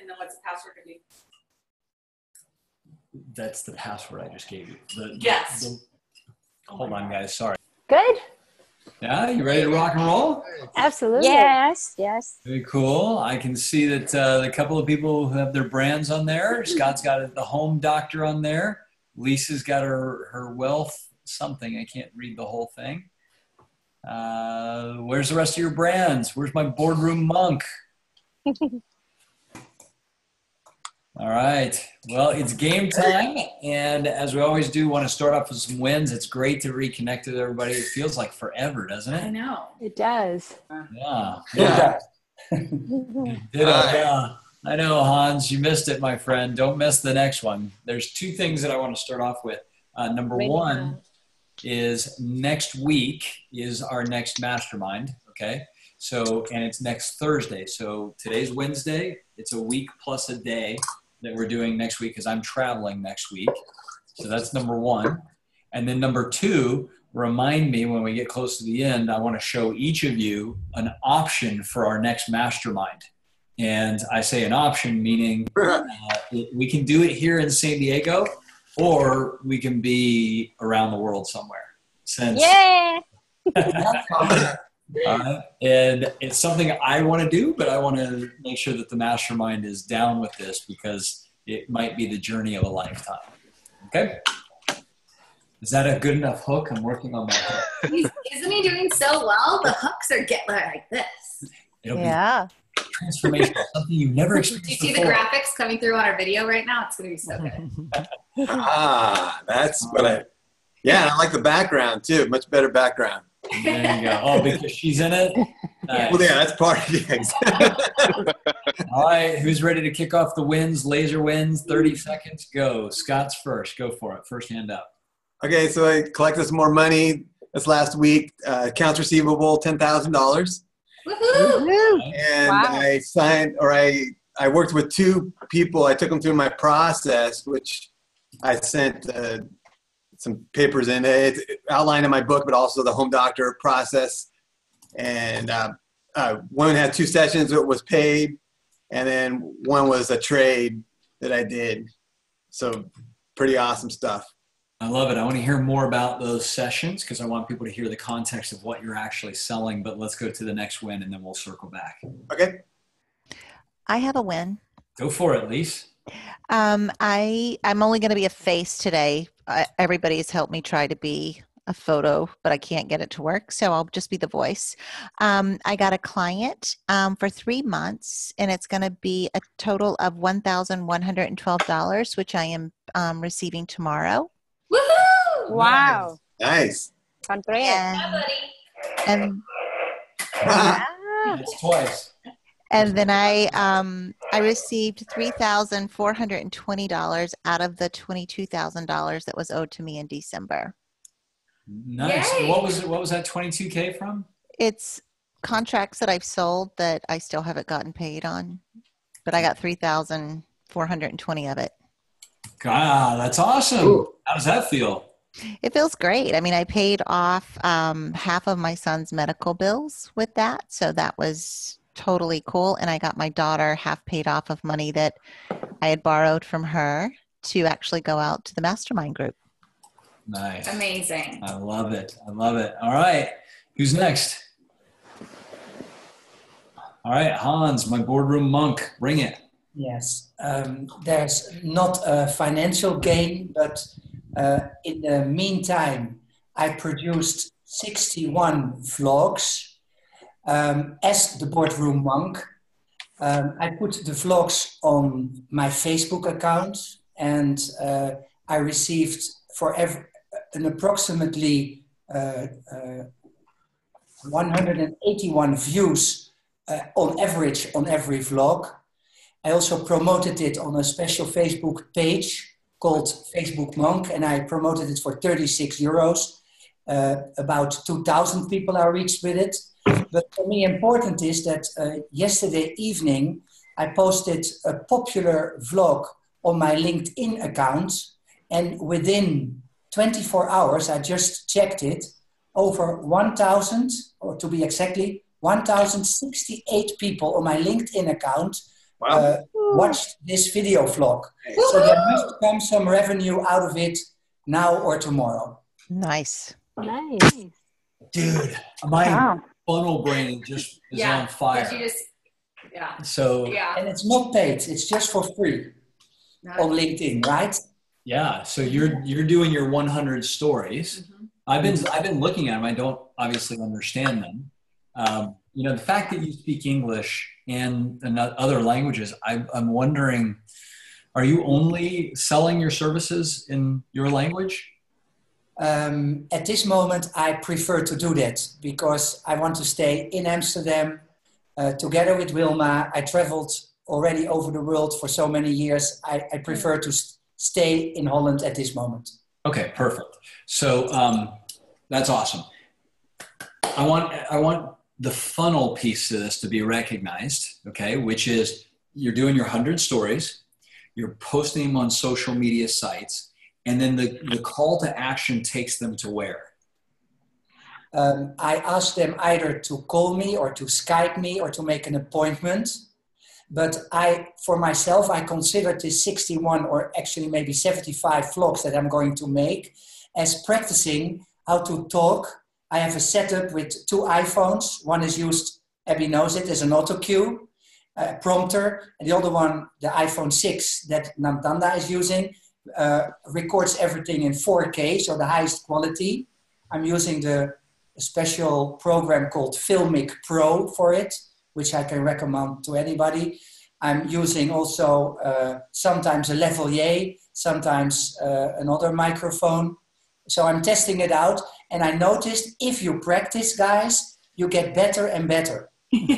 And then what's the password going to be? That's the password I just gave you. Yes. Hold on, guys. Sorry. Good. Yeah, you ready to rock and roll? Absolutely. Yes. Very cool. I can see that the couple of people who have their brands on there. Scott's got the home doctor on there. Lisa's got her wealth something. I can't read the whole thing. Where's the rest of your brands? Where's my boardroom monk? All right. Well, it's game time. And as we always do, want to start off with some wins. It's great to reconnect with everybody. It feels like forever, doesn't it? I know. It does. Yeah. Yeah. Yeah. I know, Hans, you missed it, my friend. Don't miss the next one. There's two things that I want to start off with. Number one is next week is our next mastermind. Okay. So, and it's next Thursday. So today's Wednesday. It's a week plus a day that we're doing next week because I'm traveling next week. So that's number one. And then number two, remind me when we get close to the end, I want to show each of you an option for our next mastermind. And I say an option, meaning we can do it here in San Diego, or we can be around the world somewhere. Yeah. And it's something I want to do, but I want to make sure that the mastermind is down with this because it might be the journey of a lifetime. Okay? Is that a good enough hook? I'm working on that. Isn't he doing so well? The hooks are getting like this. It'll be transformational, something you've never experienced. Do you see before. the graphics coming through on our video right now? It's going to be so good. That's what and I like the background too. Much better background. There you go. Oh, because she's in it? Nice. Well, yeah, that's part of it. All right, who's ready to kick off the wins? Laser wins, 30 seconds, go. Scott's first. Go for it. First hand up. Okay, so I collected some more money this last week. Accounts receivable, $10,000. Woohoo! And I signed, or I worked with two people. I took them through my process, which I sent some papers in it, outlined in my book, but also the home doctor process. And one had 2 sessions that was paid, and then one was a trade that I did. So pretty awesome stuff. I love it. I want to hear more about those sessions because I want people to hear the context of what you're actually selling, but let's go to the next win and then we'll circle back. Okay. I have a win. Go for it, Lise. I'm only going to be a face today. Everybody's helped me try to be a photo, but I can't get it to work. So I'll just be the voice. I got a client for 3 months, and it's going to be a total of $1,112, which I am receiving tomorrow. Woohoo! Wow. Nice. Congrats. And It's twice. And then I received $3,420 out of the $22,000 that was owed to me in December. Nice. Yay. What was that 22K from? It's contracts that I've sold that I still haven't gotten paid on, but I got $3,420 of it. God, that's awesome. Ooh. How does that feel? It feels great. I mean, I paid off half of my son's medical bills with that, so that was totally cool. And I got my daughter half paid off of money that I had borrowed from her to actually go out to the mastermind group. Nice. Amazing. I love it. I love it. All right. Who's next? All right, Hans, my boardroom monk. Bring it. Yes. There's not a financial gain, but in the meantime, I produced 61 vlogs as the boardroom monk. I put the vlogs on my Facebook account, and I received an approximately 181 views on average on every vlog. I also promoted it on a special Facebook page called Facebook Monk, and I promoted it for 36 euros. About 2,000 people are reached with it. But for me, important is that yesterday evening, I posted a popular vlog on my LinkedIn account, and within 24 hours, I just checked it, over 1,000, or to be exactly, 1,068 people on my LinkedIn account watched this video vlog. So there must come some revenue out of it now or tomorrow. Nice. Nice. Dude, my funnel brain just is on fire. So and it's not paid; it's just for free on LinkedIn, right? Yeah. So you're doing your 100 stories. Mm-hmm. I've been looking at them. I don't obviously understand them. You know, the fact that you speak English and other languages, I'm wondering, are you only selling your services in your language? At this moment, I prefer to do that because I want to stay in Amsterdam together with Wilma. I traveled already over the world for so many years. I prefer to stay in Holland at this moment. Okay, perfect. So that's awesome. I want the funnel piece to this to be recognized, okay, which is you're doing your 100 stories, you're posting them on social media sites, and then the call to action takes them to where? I ask them either to call me or to Skype me or to make an appointment. But for myself, I consider this 61 or actually maybe 75 vlogs that I'm going to make as practicing how to talk. I have a setup with 2 iPhones. One is used, Abby knows it, as an auto cue prompter. And the other one, the iPhone 6 that Nantanda is using, records everything in 4K, so the highest quality. I'm using the special program called Filmic Pro for it, which I can recommend to anybody. I'm using also sometimes a lavalier, sometimes another microphone. So I'm testing it out, and I noticed if you practice, guys, you get better and better. and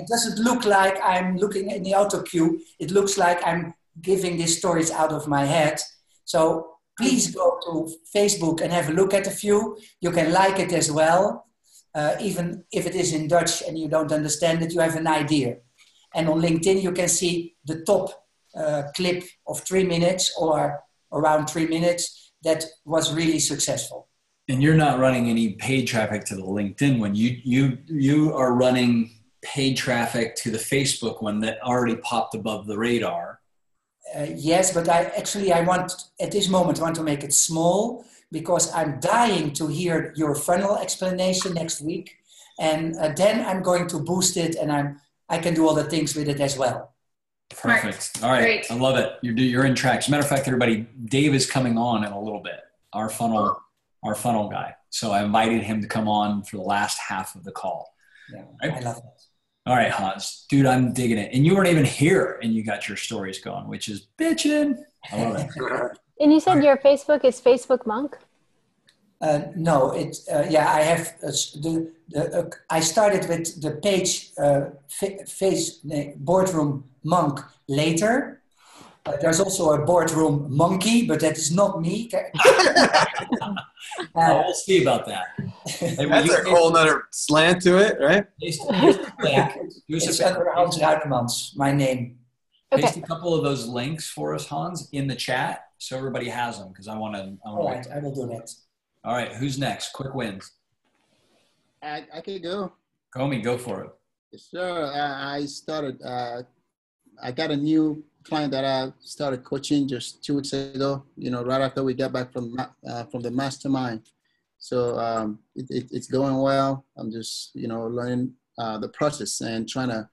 it doesn't look like I'm looking in the auto cue. It looks like I'm giving these stories out of my head. So please go to Facebook and have a look at a few. You can like it as well. Even if it is in Dutch and you don't understand it, you have an idea. And on LinkedIn, you can see the top clip of 3 minutes or around 3 minutes that was really successful. And you're not running any paid traffic to the LinkedIn one. You are running paid traffic to the Facebook one that already popped above the radar. Yes, but I want, at this moment, I want to make it small because I'm dying to hear your funnel explanation next week. And then I'm going to boost it and I can do all the things with it as well. Perfect. All right. Great. I love it. You're in track. As a matter of fact, everybody, Dave is coming on in a little bit, our funnel guy. So I invited him to come on for the last half of the call. Yeah, right? I love that. All right, Hans. Dude, I'm digging it. And you weren't even here and you got your stories going, which is bitching. I love it. And you said your Facebook is Facebook Monk? No, I have I started with the page Boardroom Monk later. There's also a Boardroom Monkey, but that is not me. We'll see about that. That's a whole nother slant to it, right? It's under Hans Ruijtemans, my name. Paste a couple of those links for us, Hans, in the chat so everybody has them because I want to. All right, I will do that. All right, who's next? Quick wins. I can go. Comey, go for it. Sure. I started. I got a new client that I started coaching just 2 weeks ago. You know, right after we got back from the Mastermind. So it's going well. I'm just learning the process and trying to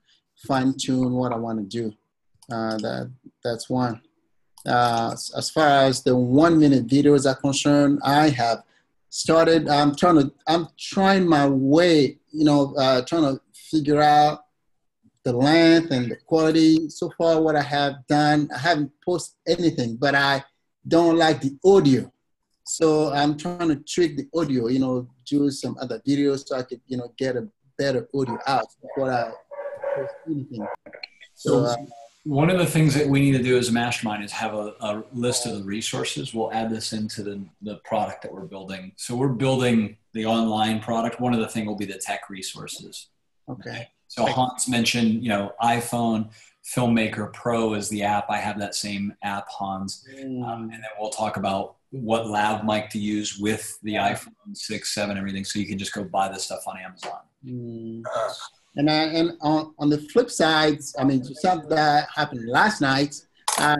fine tune what I want to do. That's one. As far as the 1 minute videos are concerned, I have started. I'm trying my way. Trying to figure out the length and the quality. So far, what I have done, I haven't posted anything, but I don't like the audio. So I'm trying to trick the audio, do some other videos so I could, get a better audio out before I post anything. So one of the things that we need to do as a mastermind is have a list of the resources. We'll add this into the product that we're building. So we're building the online product. One of the things will be the tech resources. Okay. So Hans mentioned, iPhone Filmmaker Pro is the app. I have that same app, Hans. And then we'll talk about what lav mic to use with the iPhone 6, 7, everything. So you can just go buy this stuff on Amazon. And on the flip side, I mean, something that happened last night, I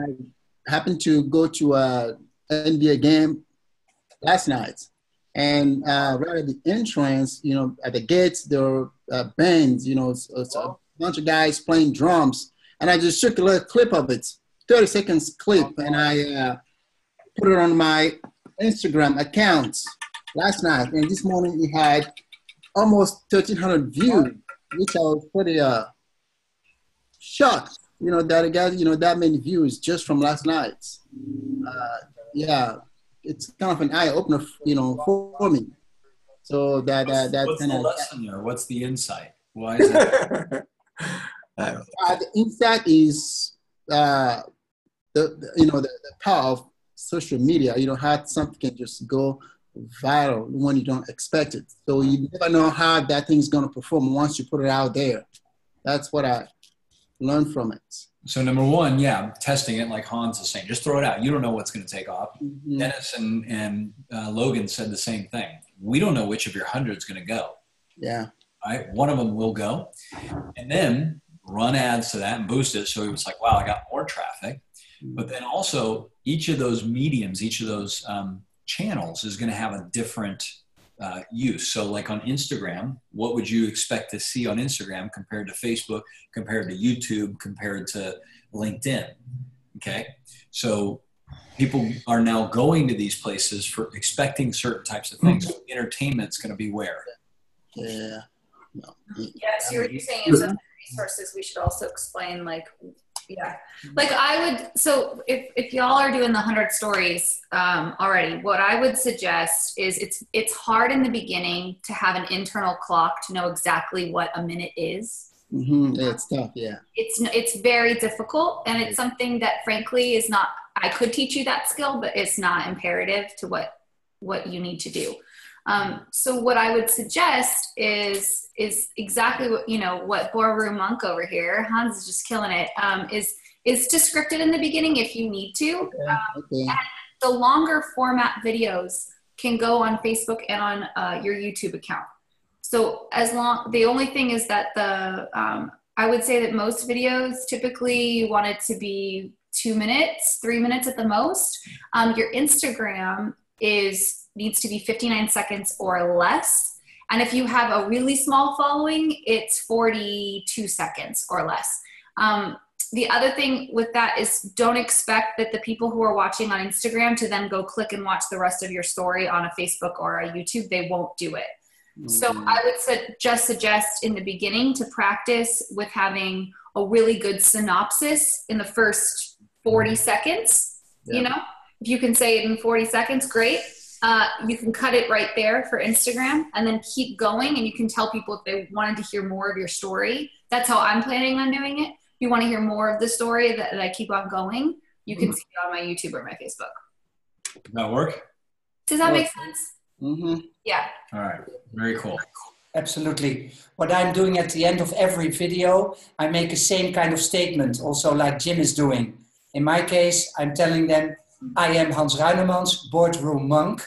happened to go to a NBA game last night. And right at the entrance, you know, at the gates, there were bands, you know, it's a bunch of guys playing drums. And I just took a little clip of it, 30 seconds clip, and I put it on my Instagram account last night. And this morning it had almost 1,300 views, which I was pretty shocked, you know, that it got, you know, that many views just from last night. Yeah, it's kind of an eye opener, you know, for me. So that What's kind the of lesson there? What's the insight? Why is that? the insight is the power of social media. You know, how something can just go viral when you don't expect it. So you never know how that thing's going to perform once you put it out there. That's what I learned from it. So number one, yeah, testing it like Hans is saying. Just throw it out. You don't know what's going to take off. Mm-hmm. Dennis and Logan said the same thing. We don't know which of your 100 is going to go. Yeah. Right? One of them will go. And then run ads to that and boost it. So he was like, wow, I got more traffic. But then also each of those mediums, each of those channels is going to have a different use. So like on Instagram, what would you expect to see on Instagram compared to Facebook, compared to YouTube, compared to LinkedIn? Okay. So people are now going to these places for expecting certain types of things. So entertainment's going to be where? Yeah. No. Yes, you were saying in some resources we should also explain, like, yeah, like I would, so if y'all are doing the 100 stories already, what I would suggest is it's hard in the beginning to have an internal clock to know exactly what a minute is. Mm-hmm. Yeah, it's tough, yeah. It's very difficult, and it's something that frankly is not, I could teach you that skill, but it's not imperative to what you need to do. So what I would suggest is exactly what, you know, what Boardroom Monk over here, Hans is just killing it, is to script it in the beginning if you need to. Okay. And the longer format videos can go on Facebook and on your YouTube account. So the only thing is that I would say that most videos, typically you want it to be 2 minutes, 3 minutes at the most. Your Instagram needs to be 59 seconds or less. And if you have a really small following, it's 42 seconds or less. The other thing with that is don't expect that the people who are watching on Instagram to then go click and watch the rest of your story on a Facebook or a YouTube. They won't do it. Mm-hmm. So I would just suggest in the beginning to practice with having a really good synopsis in the first 40 seconds. Yeah. You know, if you can say it in 40 seconds, great. You can cut it right there for Instagram and then keep going, and you can tell people if they wanted to hear more of your story. That's how I'm planning on doing it. If you want to hear more of the story that I keep on going, you can see it on my YouTube or my Facebook. Does that work? Does that make sense? Mm-hmm. Yeah. All right. Very cool. Absolutely. What I'm doing at the end of every video, I make the same kind of statement, also like Jim is doing. In my case, I'm telling them, I am Hans Ruinemans, Boardroom Monk.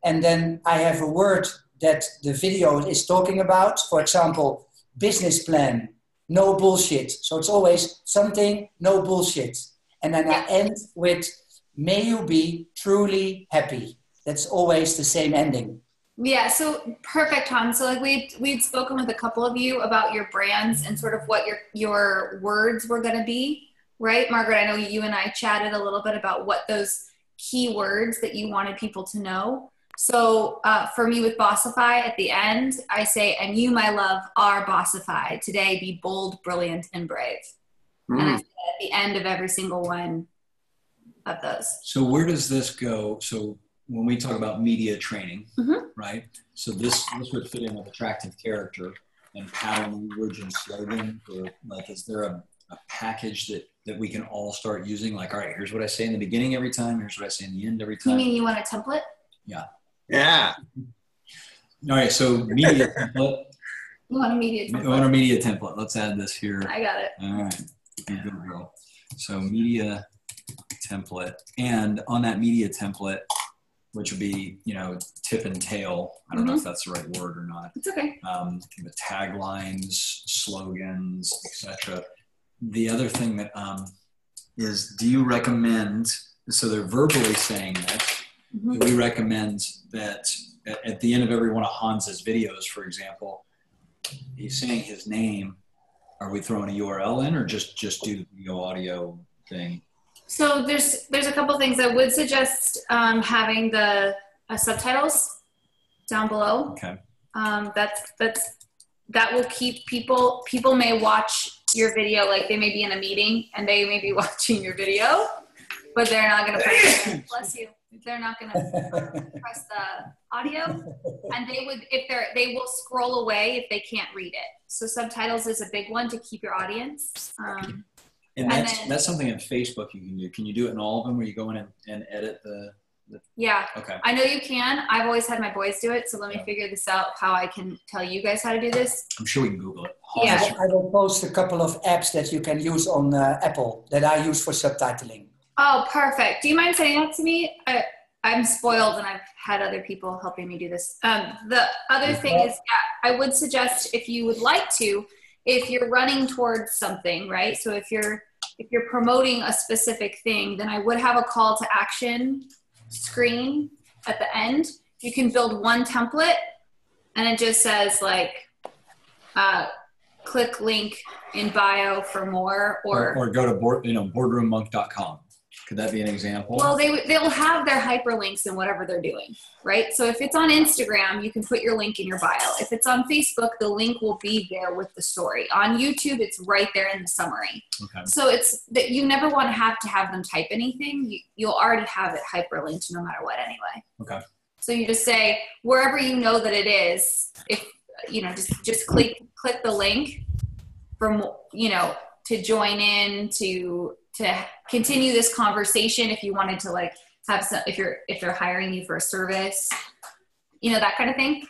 And then I have a word that the video is talking about. For example, business plan, no bullshit. So it's always something, no bullshit. And then I end with, may you be truly happy. That's always the same ending. Yeah, so perfect, Hans. So like we'd spoken with a couple of you about your brands and sort of what your words were going to be, right? Margaret, I know you and I chatted a little bit about what those key words that you wanted people to know. So for me with Bossify at the end, I say, and you, my love, are Bossify. Today, be bold, brilliant, and brave. And I say at the end of every single one of those. So where does this go? So when we talk about media training, right? So this would fit in with attractive character and pattern, language, and slogan. Or like, is there a package that we can all start using? Like, all right, here's what I say in the beginning every time. Here's what I say in the end every time. You mean you want a template? Yeah. Yeah. All right. So media template. You want a media template? We want a media template. Let's add this here. I got it. All right. Good girl. So media template. And on that media template, which would be, you know, tip and tail. I don't know if that's the right word or not. It's okay. The taglines, slogans, etc. The other thing that is, do you recommend, so they're verbally saying this, do we recommend that at the end of every one of Hans's videos, for example, he's saying his name, are we throwing a URL in, or just do the audio thing? So there's a couple things. I would suggest having the subtitles down below. Okay. That will keep people may watch your video, like they may be in a meeting and they may be watching your video, but they're not going to press bless you. They're not going to press the audio, and they will scroll away if they can't read it. So subtitles is a big one to keep your audience. And that's something in Facebook you can do. Can you do it in all of them where you go in and edit the Yeah. Okay. I know you can. I've always had my boys do it, so let me figure this out, how I can tell you guys how to do this. I'm sure we can Google it. Yeah. I will post a couple of apps that you can use on Apple that I use for subtitling. Oh, perfect. Do you mind sending that to me? I'm spoiled and I've had other people helping me do this. The other thing is, I would suggest, if you would like to, if you're running towards something, right? So if you're promoting a specific thing, then I would have a call to action screen at the end. You can build one template and it just says like, click link in bio for more, or go to boardroommonk.com. Could that be an example? Well, they'll have their hyperlinks in whatever they're doing, right? So if it's on Instagram, you can put your link in your bio. If it's on Facebook, the link will be there with the story. On YouTube, it's right there in the summary. Okay. So it's that you never want to have them type anything. You'll already have it hyperlinked no matter what anyway. Okay. So you just say wherever you know that it is, if you know, just click the link from, you know, to join in, to continue this conversation. If you wanted to like have some, if they're hiring you for a service, you know, that kind of thing.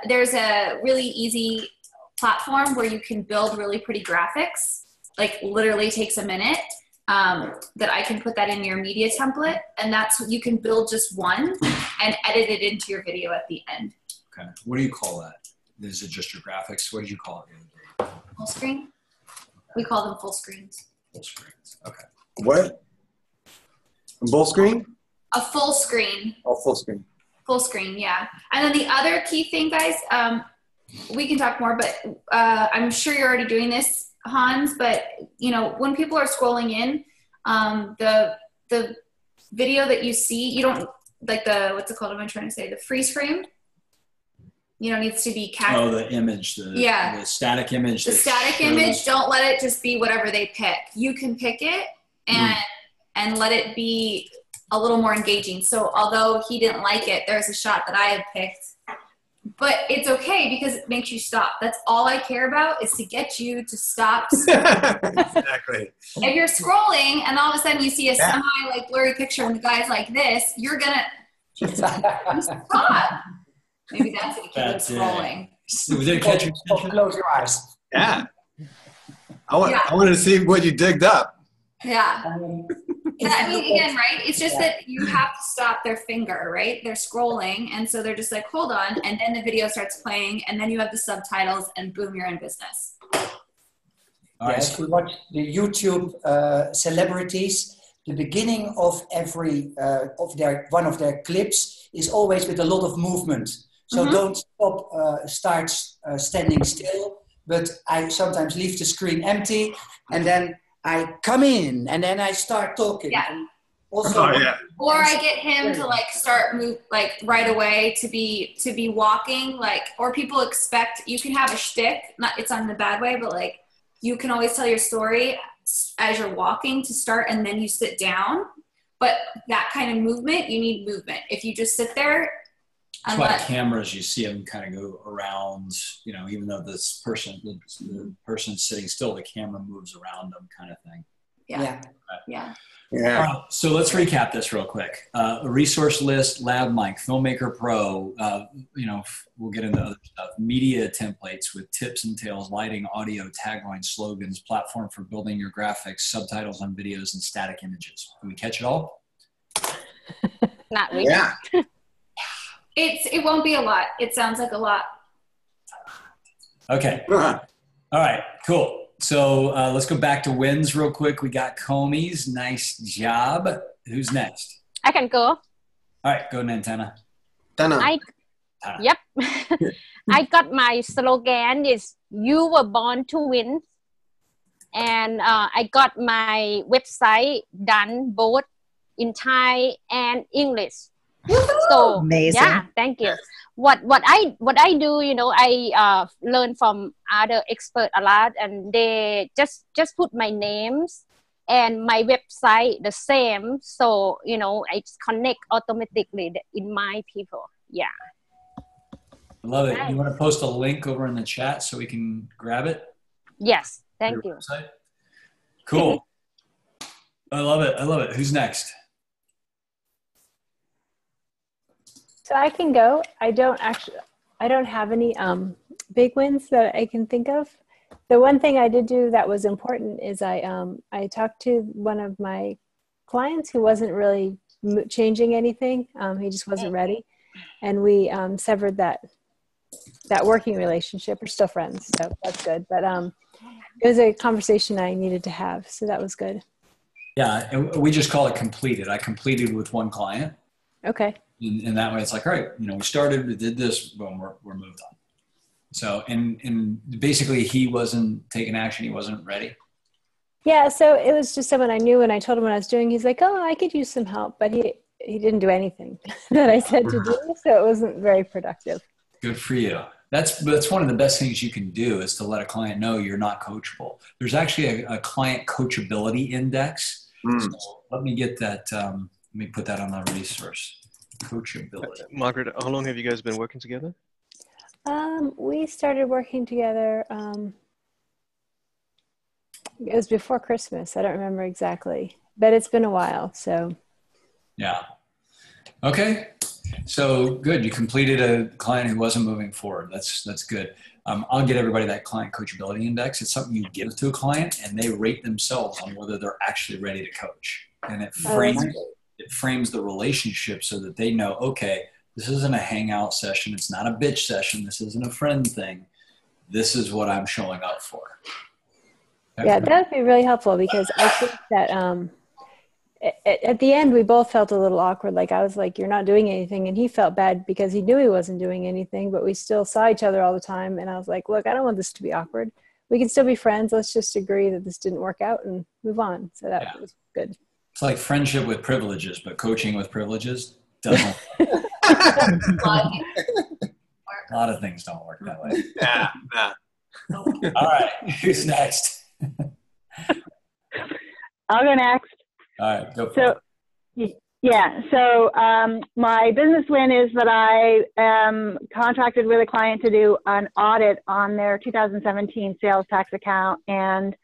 There's a really easy platform where you can build really pretty graphics, like literally takes a minute, that I can put that in your media template, and you can build just one and edit it into your video at the end. Okay. What do you call that? Is it just your graphics? What did you call it? Full screen? We call them full screens. Full screens. Okay. What? Full screen? A full screen. Oh, full screen. Full screen, yeah. And then the other key thing, guys, we can talk more, but I'm sure you're already doing this, Hans, but you know, when people are scrolling in, the video that you see, you don't, like what's it called? Am I trying to say? The freeze frame? You know, needs to be captured. Oh, the image, the static image. The static image, don't let it just be whatever they pick. You can pick it and let it be a little more engaging. So although he didn't like it, there's a shot that I had picked. But it's okay because it makes you stop. That's all I care about, is to get you to stop. Exactly. If you're scrolling and all of a sudden you see a semi like blurry picture and the guy's like this, you're gonna stop. Maybe that's what keeps scrolling. Did it catch your attention? Close your eyes. Yeah. I wanted to see what you digged up. Yeah. I mean, again, right? It's just that you have to stop their finger, right? They're scrolling, and so they're just like, hold on, and then the video starts playing, and then you have the subtitles, and boom, you're in business. If you watch the YouTube celebrities, the beginning of every one of their clips is always with a lot of movement. So don't start standing still, but I sometimes leave the screen empty, and then I come in, and then I start talking. Yeah. And also, Or I get him to like start move like right away to be walking, like, or people expect, you can have a shtick, it's not in a bad way, but like you can always tell your story as you're walking to start, and then you sit down. But that kind of movement, you need movement. If you just sit there, that's why cameras, you see them kind of go around, you know, even though the person's sitting still, the camera moves around them, kind of thing. Yeah. All right, so let's recap this real quick. A resource list, lab mic, Filmmaker Pro, you know, we'll get into other stuff. Media templates with tips and tails, lighting, audio, taglines, slogans, platform for building your graphics, subtitles on videos, and static images. Did we catch it all? Not really. Yeah. It won't be a lot. It sounds like a lot. Okay. All right. Cool. So let's go back to wins real quick. We got Comey's. Nice job. Who's next? I can go. All right. Go, Nantana. I Yep. I got my slogan is "You were born to win," and I got my website done both in Thai and English. So Amazing. yeah, thank you. What I do, you know, I learn from other experts a lot, and they just put my names and my website the same, so you know I just connect automatically in my people. Yeah. I love it. You want to post a link over in the chat so we can grab it? Yes, thank you. Website? Cool. I love it. I love it. Who's next? So I can go. I don't have any big wins that I can think of. The one thing I did do that was important is I talked to one of my clients who wasn't really changing anything. He just wasn't ready, and we severed that working relationship. We're still friends, so that's good. But it was a conversation I needed to have, so that was good. Yeah, and we just call it completed. I completed with one client. Okay. And that way it's like, all right, you know, we started, we did this, boom, we're moved on. So, and basically he wasn't taking action. He wasn't ready. Yeah. So it was just someone I knew, and I told him what I was doing. He's like, oh, I could use some help, but he didn't do anything that I said to do. So it wasn't very productive. Good for you. That's one of the best things you can do is to let a client know you're not coachable. There's actually a client coachability index. So let me get that. Let me put that on the resource. Coachability. Margaret, how long have you guys been working together? We started working together. It was before Christmas. I don't remember exactly, but it's been a while. So. Yeah. Okay. So good. You completed a client who wasn't moving forward. That's good. I'll get everybody that client coachability index. It's something you give to a client and they rate themselves on whether they're actually ready to coach. And it frames the relationship so that they know, okay, this isn't a hangout session. It's not a bitch session. This isn't a friend thing. This is what I'm showing up for. Okay? Yeah, that would be really helpful because I think that at the end, we both felt a little awkward. Like I was like, you're not doing anything. And he felt bad because he knew he wasn't doing anything, but we still saw each other all the time. And I was like, look, I don't want this to be awkward. We can still be friends. Let's just agree that this didn't work out and move on. So that was good. It's like friendship with privileges, but coaching with privileges doesn't. A lot of things don't work that way. Yeah. All right. Who's next? I'll go next. All right. Go for it. Yeah. So my business win is that I am contracted with a client to do an audit on their 2017 sales tax account and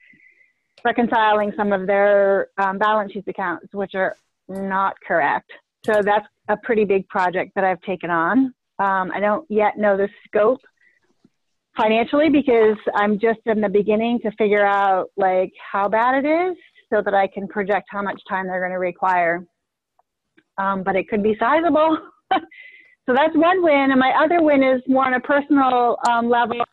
reconciling some of their balance sheet accounts, which are not correct. So that's a pretty big project that I've taken on. I don't yet know the scope financially because I'm just in the beginning to figure out like how bad it is so that I can project how much time they're going to require. But it could be sizable. So that's one win. And my other win is more on a personal level.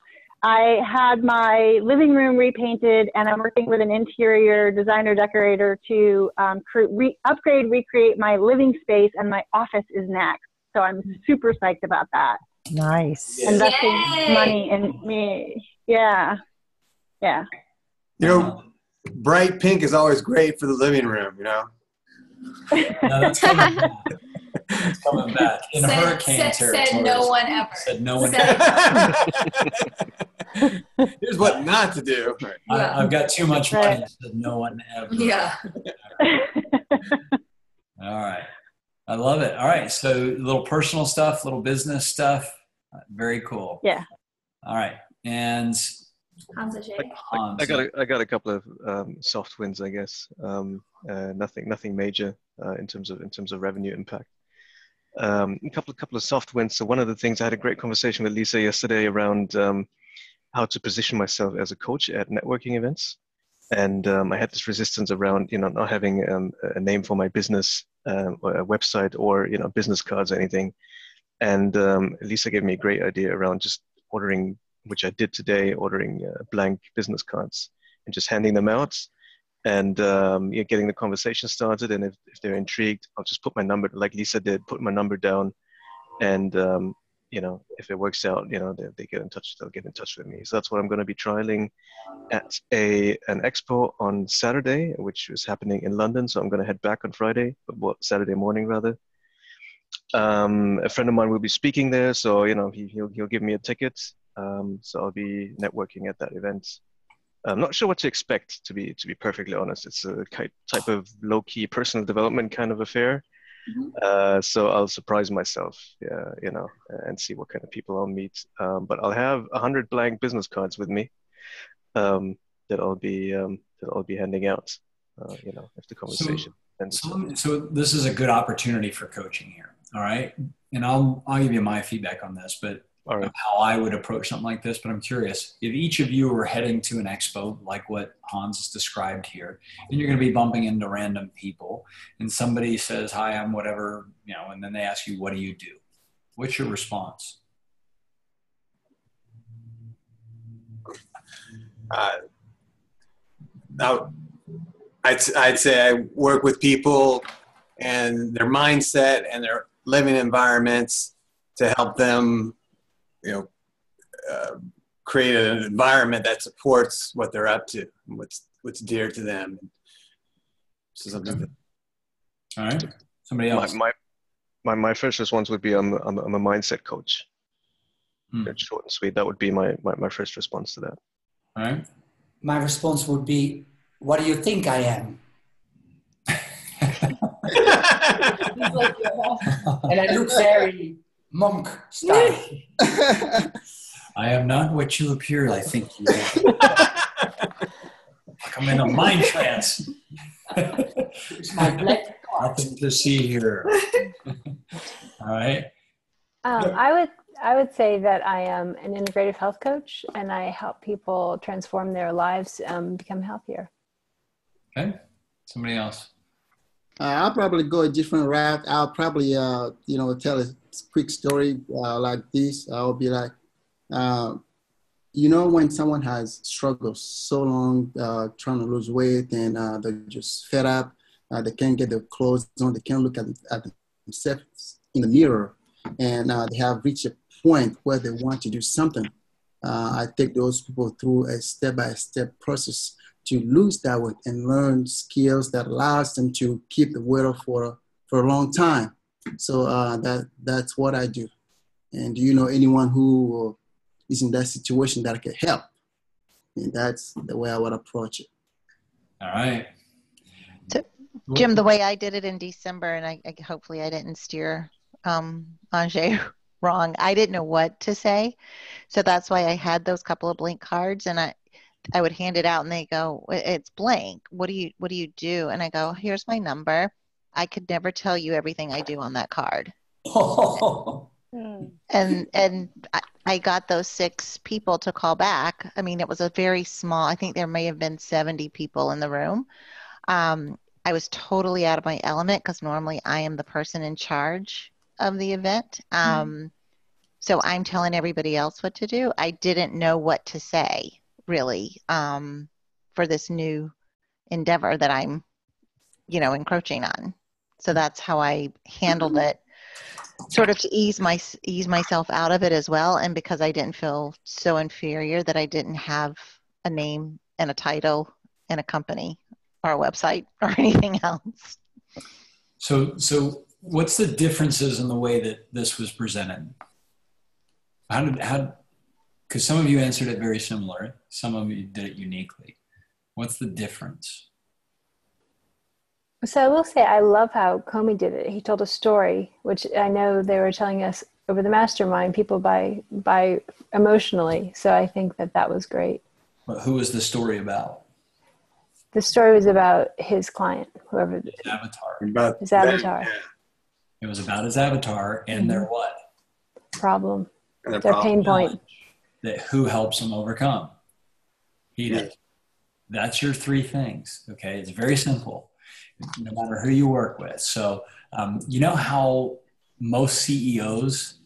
I had my living room repainted and I'm working with an interior designer decorator to upgrade, recreate my living space, and my office is next. So I'm super psyched about that. Nice. Investing money in me. Yeah. Yeah. You know, bright pink is always great for the living room, you know? No, that's coming back. It's coming back. In hurricane territory. Said no one ever. Said no one ever. Here's what not to do. I've got too much money. Said no one ever. Yeah. All right. I love it. All right. So a little personal stuff, little business stuff. Very cool. Yeah. All right. And Hamza. I got a couple of soft wins, I guess. Nothing major in terms of revenue impact. A couple of soft wins. So one of the things, I had a great conversation with Lisa yesterday around how to position myself as a coach at networking events. And I had this resistance around, not having a name for my business, or a website, or business cards or anything. And Lisa gave me a great idea around just ordering, which I did today, ordering blank business cards and just handing them out, and getting the conversation started. And if they're intrigued, I'll just put my number, like Lisa did, put my number down, and if it works out, they get in touch. They'll get in touch with me. So that's what I'm going to be trialing at an expo on Saturday, which is happening in London. So I'm going to head back on Friday, Saturday morning rather. A friend of mine will be speaking there, so he'll give me a ticket. So I'll be networking at that event. I'm not sure what to expect, to be perfectly honest. It's a type of low-key personal development kind of affair. So I'll surprise myself, and see what kind of people I'll meet. But I'll have 100 blank business cards with me that I'll be handing out. If the conversation. So this is a good opportunity for coaching here. All right, and I'll give you my feedback on this, but how I would approach something like this. But I'm curious, if each of you are heading to an expo like what Hans has described here, and you're going to be bumping into random people, and somebody says, "Hi, I'm whatever," and then they ask you, "What do you do?" What's your response? I'd say I work with people and their mindset and their living environments to help them, create an environment that supports what they're up to, and what's dear to them. So something. All right. Somebody else. My first response would be I'm a mindset coach. It's short and sweet. That would be my first response to that. All right. My response would be, what do you think I am? And I look very monk style. I am not what you appear. I think you are. I'm in a mind trance. It's my black card. Nothing to see here. All right. I would say that I am an integrative health coach, and I help people transform their lives, become healthier. Okay. Somebody else. I'll probably go a different route. I'll probably, tell a quick story like this. I'll be like, when someone has struggled so long trying to lose weight, and they're just fed up, they can't get their clothes on, they can't look at themselves in the mirror, and they have reached a point where they want to do something. I take those people through a step-by-step process to lose that weight and learn skills that allows them to keep the weight off for a long time. So that's what I do. And do you know anyone who is in that situation that I can help? And that's the way I would approach it. All right. So, Jim, the way I did it in December, and I hopefully I didn't steer Anjay wrong. I didn't know what to say. So that's why I had those couple of blank cards, and I would hand it out, and they go, "It's blank. What do you do?" And I go, "Here's my number. I could never tell you everything I do on that card." And I got those 6 people to call back. I mean, it was a very small, I think there may have been 70 people in the room. I was totally out of my element because normally I am the person in charge of the event. So I'm telling everybody else what to do. I didn't know what to say, really, for this new endeavor that I'm, encroaching on. So that's how I handled it, sort of to ease myself out of it as well. And because I didn't feel so inferior that I didn't have a name and a title and a company or a website or anything else. So what's the differences in the way that this was presented? Because some of you answered it very similar. Some of you did it uniquely. What's the difference? So I will say I love how Comey did it. He told a story, which I know they were telling us over the Mastermind, people buy emotionally. So I think that was great. But who was the story about? The story was about his client, whoever. His avatar. His avatar. It was about his avatar and their what? Problem. Their pain point. That who helps him overcome? He does. That's your three things. Okay. It's very simple, no matter who you work with. So, you know how most CEOs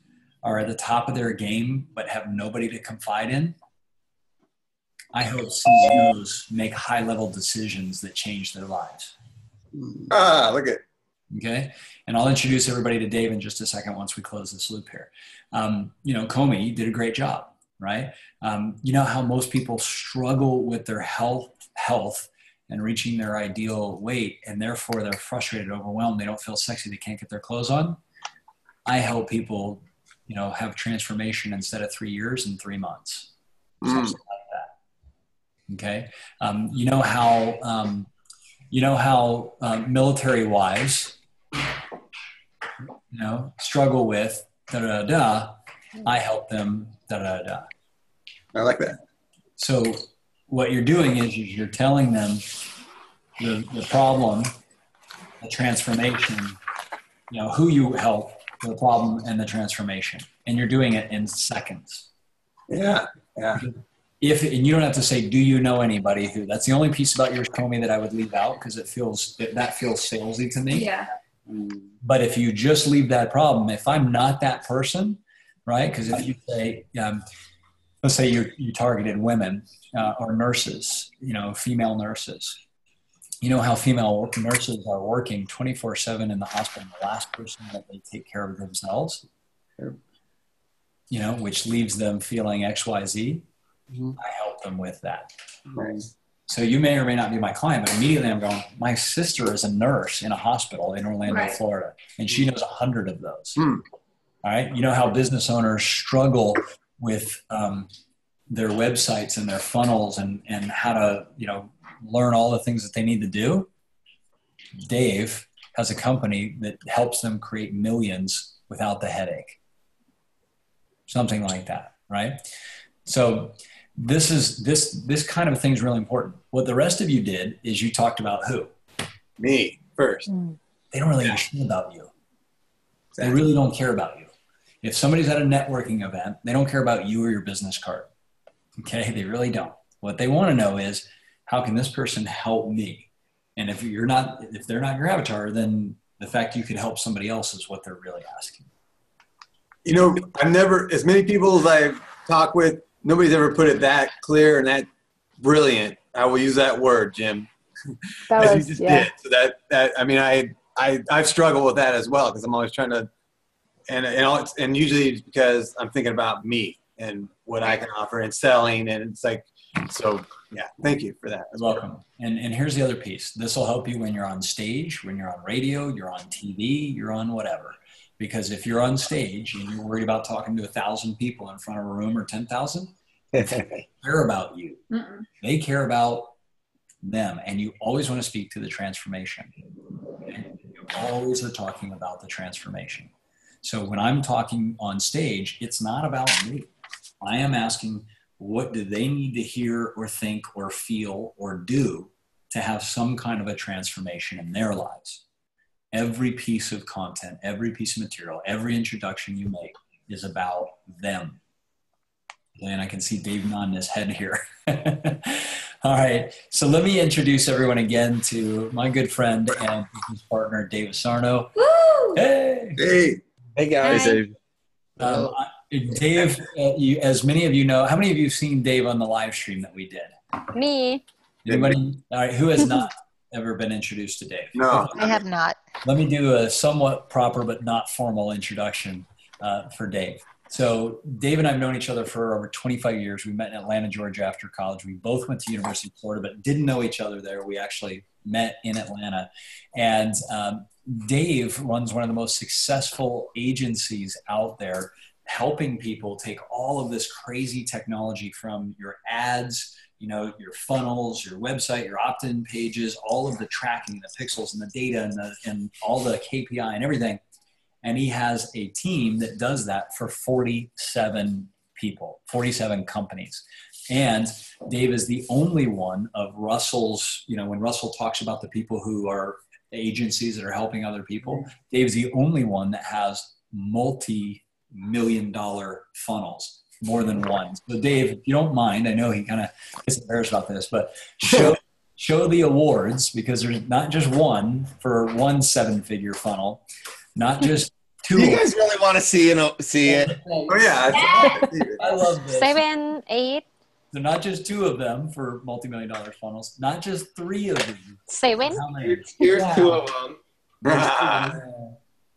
are at the top of their game, but have nobody to confide in? I hope CEOs make high-level decisions that change their lives. Look at. Okay. And I'll introduce everybody to Dave in just a second once we close this loop here. You know, Comey did a great job, right? You know how most people struggle with their health and reaching their ideal weight, and therefore they're frustrated, overwhelmed, they don't feel sexy, they can't get their clothes on. I help people, you know, have transformation instead of 3 years in 3 months. Something like that. Okay. You know how military wives, you know, struggle with I help them I like that. So what you're doing is you're telling them the problem, the transformation, you know, who you help, the problem and the transformation. And you're doing it in seconds. Yeah. Yeah. And you don't have to say, do you know anybody who? That's the only piece about yours, Comey, that I would leave out because that feels salesy to me. Yeah. But if you just leave that problem, if I'm not that person, right? Because if you say, let's say you targeted women or nurses, you know, female nurses. You know how female nurses are working 24/7 in the hospital, the last person that they take care of themselves, you know, which leaves them feeling XYZ. I help them with that. Nice. So you may or may not be my client, but immediately I'm going, my sister is a nurse in a hospital in Orlando, Florida, and she knows 100 of those. All right. You know how business owners struggle with their websites and their funnels and how to, you know, learn all the things that they need to do. Dave has a company that helps them create millions without the headache. Something like that. Right. So this kind of thing is really important. What the rest of you did is you talked about who? Me first. They don't really care about you. They really don't care about you. If somebody's at a networking event, they don't care about you or your business card. Okay, they really don't. What they want to know is, how can this person help me? And if they're not your avatar, then the fact you could help somebody else is what they're really asking. You know, I've never, as many people as I've talked with, nobody's ever put it that clear and that brilliant. I will use that word, Jim. As you just did. So that I mean, I've struggled with that as well because I'm always trying to, and usually it's because I'm thinking about me and what I can offer and selling, and it's like, so yeah. Thank you for that. You're welcome. And here's the other piece. This will help you when you're on stage, when you're on radio, you're on TV, you're on whatever. Because if you're on stage and you're worried about talking to 1,000 people in front of a room or 10,000, they care about you. They care about them. And you always want to speak to the transformation. Okay? You always are talking about the transformation. So when I'm talking on stage, it's not about me. I am asking, what do they need to hear or think or feel or do to have some kind of a transformation in their lives? Every piece of content, every piece of material, every introduction you make is about them. And I can see Dave nodding his head here. All right. So let me introduce everyone again to my good friend and business partner, Dave Asarno. Woo! Hey. Hey. Hey guys. Hi. Dave. Dave, as many of you know, how many of you have seen Dave on the live stream that we did? Me. Anybody? All right. Who has not ever been introduced to Dave? No. I have not. Let me do a somewhat proper but not formal introduction for Dave. So Dave and I have known each other for over 25 years. We met in Atlanta, Georgia after college. We both went to University of Florida, but didn't know each other there. We actually met in Atlanta. And Dave runs one of the most successful agencies out there, helping people take all of this crazy technology from your ads, you know, your funnels, your website, your opt-in pages, all of the tracking, the pixels and the data and all the KPI and everything. And he has a team that does that for 47 people, 47 companies. And Dave is the only one of Russell's, you know, when Russell talks about the people who are agencies that are helping other people, Dave's the only one that has multi-million-dollar funnels. more than one. So Dave, if you don't mind, I know he kind of gets embarrassed about this, but show the awards, because there's not just one for one 7-figure funnel, not just two. Do you guys really want to see it? Oh yeah. I love this. 7, 8, They're not just 2 of them for multi-million-dollar funnels, not just 3 of them. 7. How many? Here's 2 of them.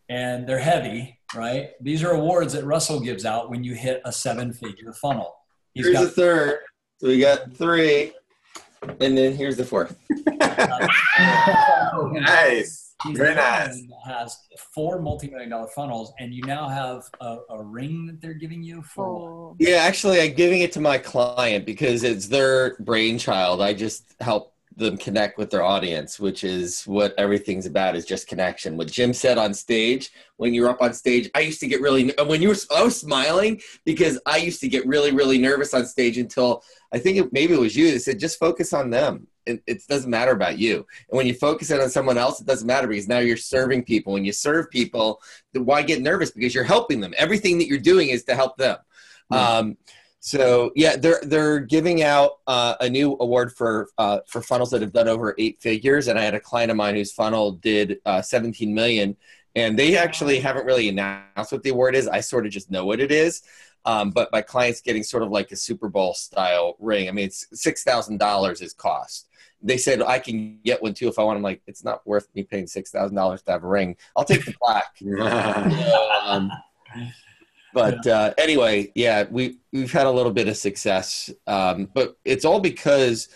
And they're heavy, right? These are awards that Russell gives out when you hit a 7-figure funnel. Here's the 3rd. So we got 3. And then here's the 4th. Nice. Very nice. Has 4 multi-million-dollar funnels, and you now have a ring that they're giving you for. Yeah, actually, I'm giving it to my client because it's their brainchild. I just help them connect with their audience, which is what everything's about, is just connection. What Jim said on stage, when you were up on stage, I used to get really, I was smiling because I used to get really, really nervous on stage until I think maybe it was you that said, just focus on them. It doesn't matter about you. And when you focus it on someone else, it doesn't matter, because now you're serving people. When you serve people, then why get nervous? Because you're helping them. Everything that you're doing is to help them. So yeah, they're giving out a new award for funnels that have done over 8 figures. And I had a client of mine whose funnel did 17 million, and they actually haven't really announced what the award is. I sort of just know what it is. But my client's getting sort of like a Super Bowl style ring. I mean, it's $6,000 is cost. They said I can get one too if I want. I'm like, it's not worth me paying $6,000 to have a ring. I'll take the plaque. But anyway, yeah, we've had a little bit of success, but it's all because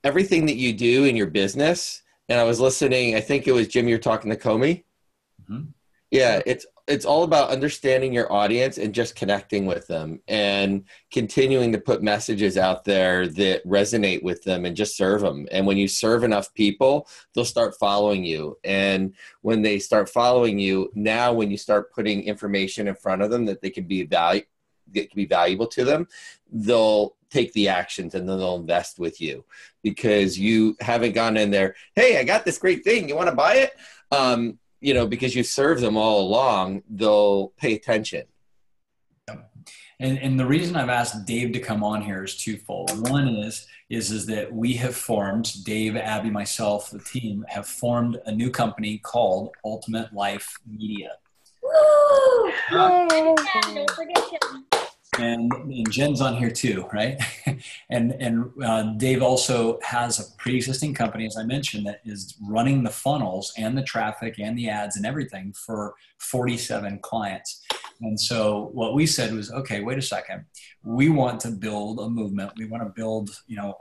everything that you do in your business. And I was listening. I think it was Jim. You're talking to Comey. Mm-hmm. Yeah, it's all about understanding your audience and just connecting with them and continuing to put messages out there that resonate with them and just serve them. And when you serve enough people, they'll start following you. And when they start following you, now when you start putting information in front of them that they can be valuable to them, they'll take the actions and then they'll invest with you, because you haven't gone in there, hey, I got this great thing, you want to buy it? Because you serve them all along, they'll pay attention. And the reason I've asked Dave to come on here is twofold. One is that we have formed, Dave, Abby, myself, the team have formed a new company called Ultimate Life Media. Woo! Don't forget him. And Jen's on here too, right? and Dave also has a pre-existing company, as I mentioned, that is running the funnels and the traffic and the ads and everything for 47 clients. And so what we said was, okay, wait a second. We want to build a movement. We want to build,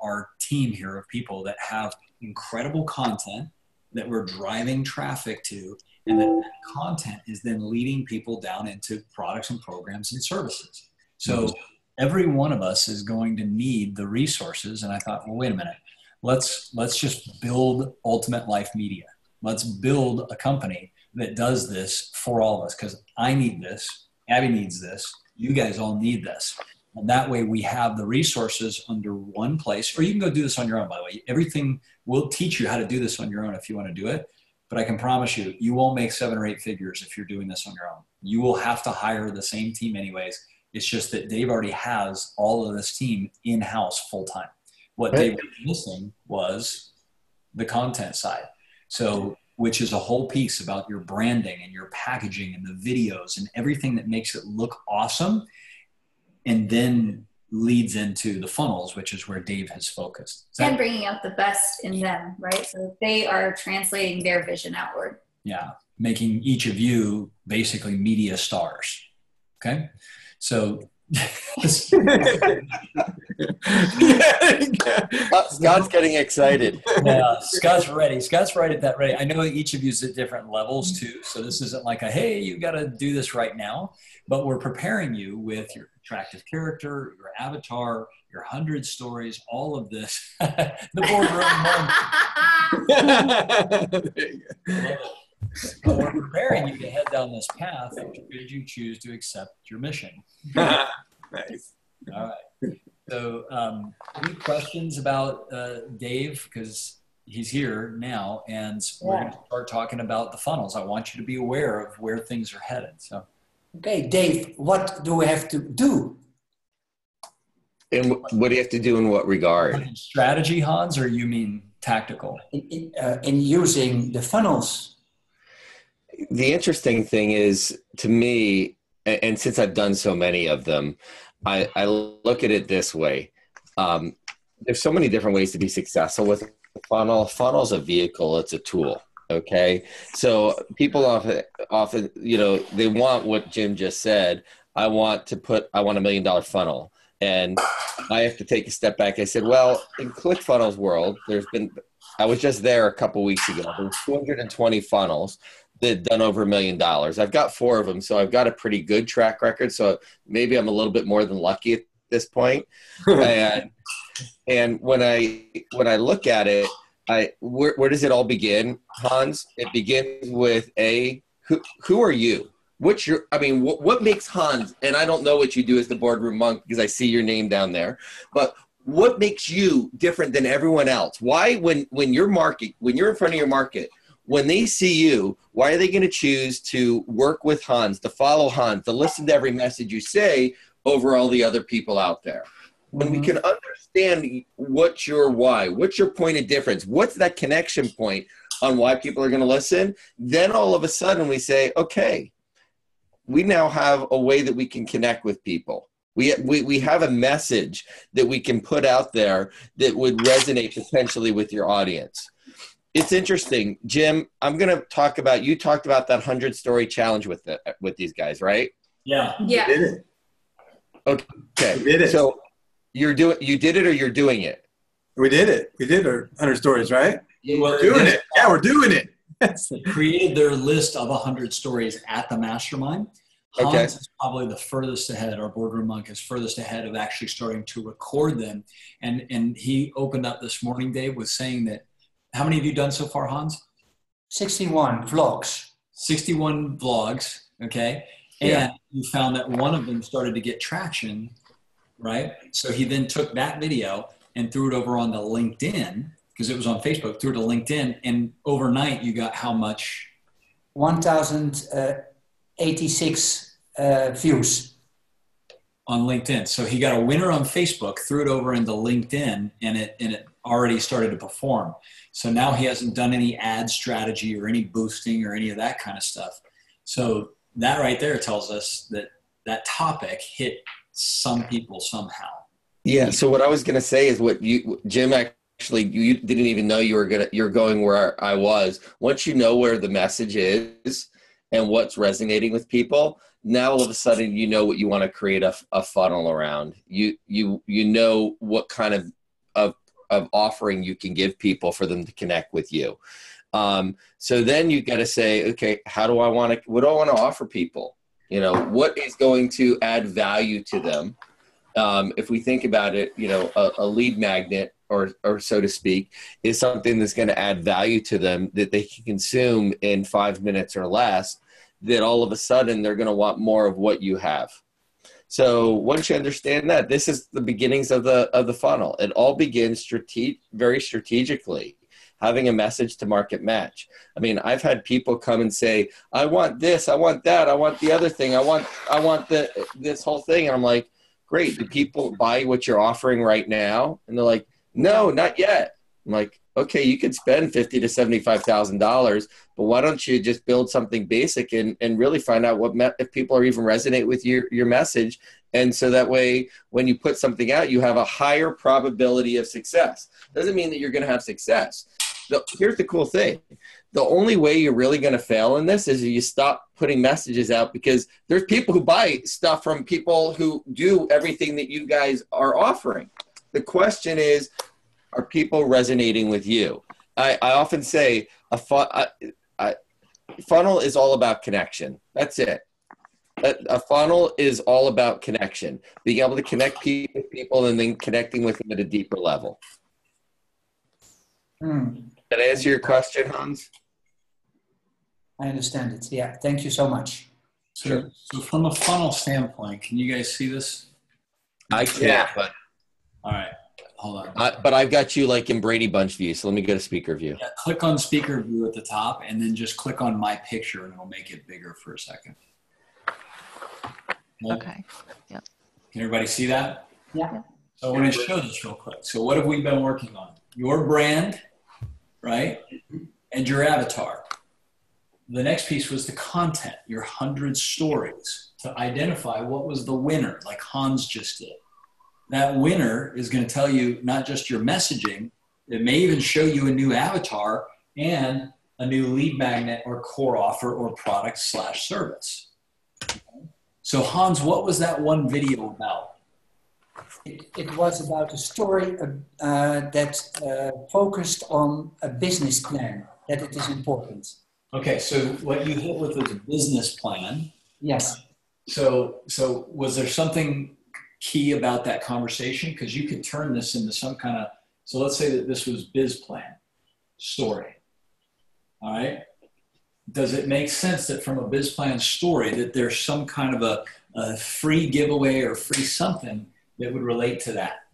our team here of people that have incredible content that we're driving traffic to, and that content is then leading people down into products and programs and services. So every one of us is going to need the resources. And I thought, well, wait a minute, let's just build Ultimate Life Media. Let's build a company that does this for all of us, because I need this, Abby needs this, you guys all need this. And that way we have the resources under one place, or you can go do this on your own, by the way. Everything will teach you how to do this on your own if you want to do it. But I can promise you, you won't make 7 or 8 figures if you're doing this on your own. You will have to hire the same team anyways. It's just that Dave already has all of this team in-house full-time. What Dave was missing was the content side. So, which is a whole piece about your branding and your packaging and the videos and everything that makes it look awesome, and then leads into the funnels, which is where Dave has focused. And bringing out the best in them, right? So they are translating their vision outward. Yeah, making each of you basically media stars. Okay? So Scott's getting excited. Yeah, Scott's ready. Scott's right at that ready. I know each of you is at different levels too. So this isn't like a, hey, you got to do this right now, but we're preparing you with your attractive character, your avatar, your 100 stories, all of this. The boardroom. There you go. But we're preparing you to head down this path should you choose to accept your mission. Nice. All right. So any questions about Dave? Because he's here now, and we're going to start talking about the funnels. I want you to be aware of where things are headed. So, okay, Dave, what do we have to do And what do you have to do in what regard? Strategy, Hans, or you mean tactical? In using the funnels. The interesting thing is, to me, and since I've done so many of them, I look at it this way. There's so many different ways to be successful with a funnel. A funnel is a vehicle. It's a tool. Okay. So people often, they want what Jim just said. I want a $1 million funnel. And I have to take a step back. I said, well, in ClickFunnels world, I was just there a couple weeks ago. There's 220 funnels that done over $1 million. I've got 4 of them, so I've got a pretty good track record. So maybe I'm a little bit more than lucky at this point. And when I look at it, where does it all begin, Hans? It begins with who are you? What makes Hans? And I don't know what you do as the boardroom monk because I see your name down there, but what makes you different than everyone else? Why, when you're in front of your market, when they see you, why are they going to choose to work with Hans, to follow Hans, to listen to every message you say over all the other people out there? When we can understand what's your why, what's your point of difference, what's that connection point on why people are going to listen, then all of a sudden we say, okay, we now have a way that we can connect with people. We have a message that we can put out there that would resonate potentially with your audience. It's interesting, Jim. I'm going to talk about, you talked about that 100-story challenge with these guys, right? Yeah. Yeah. We did it. Okay. We did it. So you did it or you're doing it? We did it. We did our 100 stories, right? We're doing it. Yeah, we're doing it. They created their list of 100 stories at the Mastermind. Hans is probably the furthest ahead. Our boardroom monk is furthest ahead of actually starting to record them. And he opened up this morning, Dave, with saying that, how many have you done so far, Hans? 61 vlogs. 61 vlogs, okay? And you found that one of them started to get traction, right? So he then took that video and threw it over onto LinkedIn, because it was on Facebook, threw it to LinkedIn, and overnight you got how much? 1,086 views. On LinkedIn. So he got a winner on Facebook, threw it over into LinkedIn, and it already started to perform. So now he hasn't done any ad strategy or any boosting or any of that kind of stuff. So that right there tells us that that topic hit some people somehow. Yeah. So what I was going to say is Jim, actually, you didn't even know you're going where I was. Once you know where the message is and what's resonating with people, now all of a sudden you know what you want to create a funnel around. You know what kind of offering you can give people for them to connect with you. So then you got to say, okay, what do I want to offer people? What is going to add value to them? If we think about it, a lead magnet or so to speak is something that's going to add value to them that they can consume in 5 minutes or less, that all of a sudden they're going to want more of what you have. So once you understand that, this is the beginnings of the funnel. It all begins very strategically, having a message to market match. I mean, I've had people come and say, I want this, I want that, I want the other thing, I want this whole thing. And I'm like, great. Do people buy what you're offering right now? And they're like, no, not yet. I'm like, okay, you could spend $50,000 to $75,000, but why don't you just build something basic and really find out if people are even resonate with your message. And so that way, when you put something out, you have a higher probability of success. Doesn't mean that you're going to have success. Here's the cool thing. The only way you're really going to fail in this is if you stop putting messages out, because there's people who buy stuff from people who do everything that you guys are offering. The question is, are people resonating with you? I often say a funnel is all about connection. That's it. A funnel is all about connection, being able to connect people and then connecting with them at a deeper level. Did I answer your question, Hans? I understand it. Yeah. Thank you so much. So from a funnel standpoint, can you guys see this? I can't, but all right. Hold on. But I've got you like in Brady Bunch view, so let me go to speaker view. Yeah, click on speaker view at the top, and then just click on my picture, and it'll make it bigger for a second. Okay. Yep. Can everybody see that? Yeah. So I want to show this real quick. So what have we been working on? Your brand, right? And your avatar. The next piece was the content, your 100 stories to identify what was the winner, like Hans just did. That winner is going to tell you not just your messaging, it may even show you a new avatar and a new lead magnet or core offer or product / service. So Hans, what was that one video about? It was about a story that focused on a business plan, that it is important. Okay, so what you hit with is a business plan. Yes. So was there something key about that conversation? Because you could turn this into some kind of, so let's say that this was biz plan story. All right. Does it make sense that from a biz plan story that there's some kind of a free giveaway or free something that would relate to that?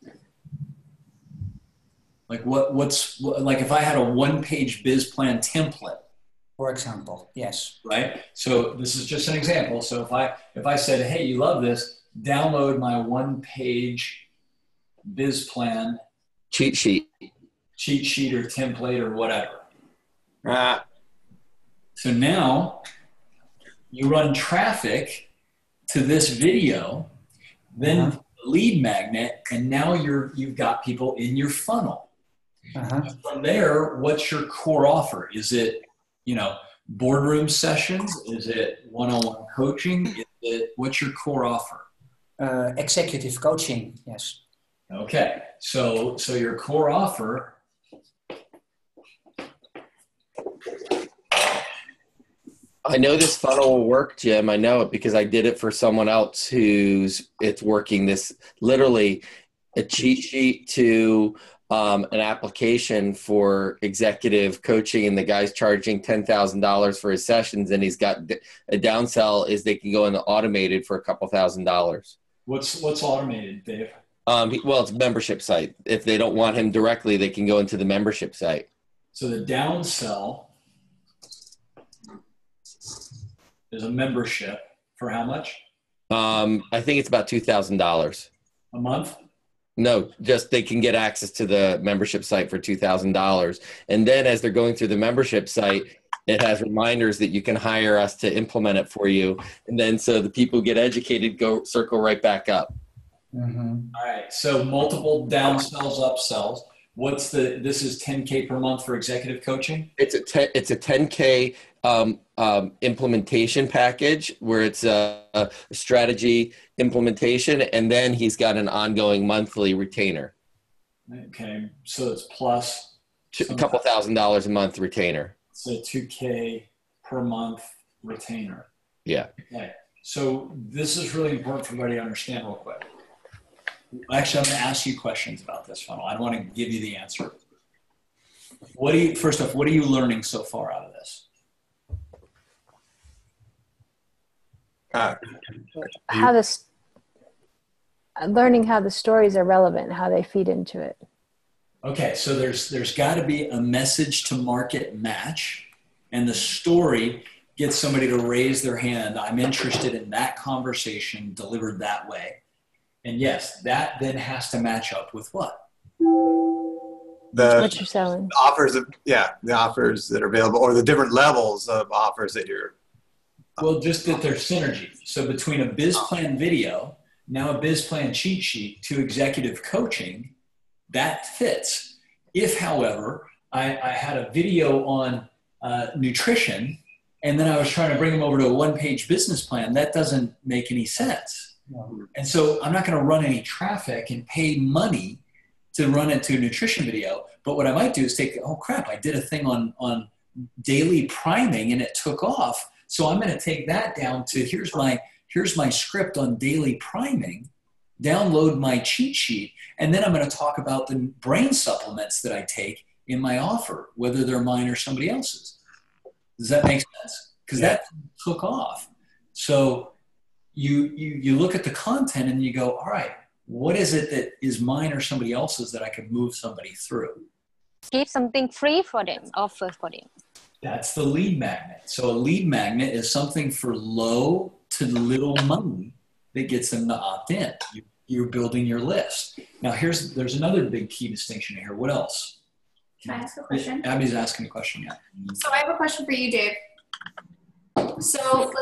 Like what's like if I had a 1-page biz plan template, for example, yes. Right. So this is just an example. So if I said, hey, you love this, download my 1-page biz plan cheat sheet or template or whatever. So now you run traffic to this video, then lead magnet, and now you've got people in your funnel. From there, what's your core offer? Is it, boardroom sessions? Is it one-on-one coaching? What's your core offer? Executive coaching, yes. Okay, so your core offer. I know this funnel will work, Jim. I know it because I did it for someone else it's working. This literally a cheat sheet to an application for executive coaching, and the guy's charging $10,000 for his sessions, and he's got a downsell is they can go into automated for a couple $1,000s. What's automated, Dave? Well, it's a membership site. If they don't want him directly, they can go into the membership site. So the downsell is a membership for how much? I think it's about $2,000 a month. No, just they can get access to the membership site for $2,000. And then as they're going through the membership site, it has reminders that you can hire us to implement it for you. And then so the people who get educated go circle right back up. All right. So multiple downsells, upsells. This is 10K per month for executive coaching? It's a 10K implementation package where it's a strategy implementation, and then he's got an ongoing monthly retainer. Okay, so it's plus a couple $1,000s a month retainer. So 2K per month retainer. Yeah. Okay, so this is really important for everybody to understand real quick. Actually, I'm going to ask you questions about this funnel. I don't want to give you the answer. First off, what are you learning so far out of this? Learning how the stories are relevant, how they feed into it. Okay, so there's got to be a message to market match, and the story gets somebody to raise their hand. I'm interested in that conversation delivered that way. And yes, that then has to match up with what? What you're selling. The offers that are available, or the different levels of offers that you're. Well, just that there's synergy. So between a biz plan video, now a biz plan cheat sheet to executive coaching, that fits. If, however, I had a video on nutrition, and then I was trying to bring them over to a 1-page business plan, that doesn't make any sense. And so I'm not going to run any traffic and pay money to run it to a nutrition video. But what I might do is oh crap, I did a thing on daily priming and it took off. So I'm going to take that down to here's my script on daily priming, download my cheat sheet, and then I'm going to talk about the brain supplements that I take in my offer, whether they're mine or somebody else's. Does that make sense? Because that took off. So you look at the content and you go, all right, what is it that is mine or somebody else's that I could move somebody through? Give something free for them, offer for them. That's the lead magnet. So a lead magnet is something for low to little money that gets them to opt in. you're building your list. Now there's another big key distinction here. What else? Can I ask a question? Abby's asking a question, yeah. So I have a question for you, Dave. So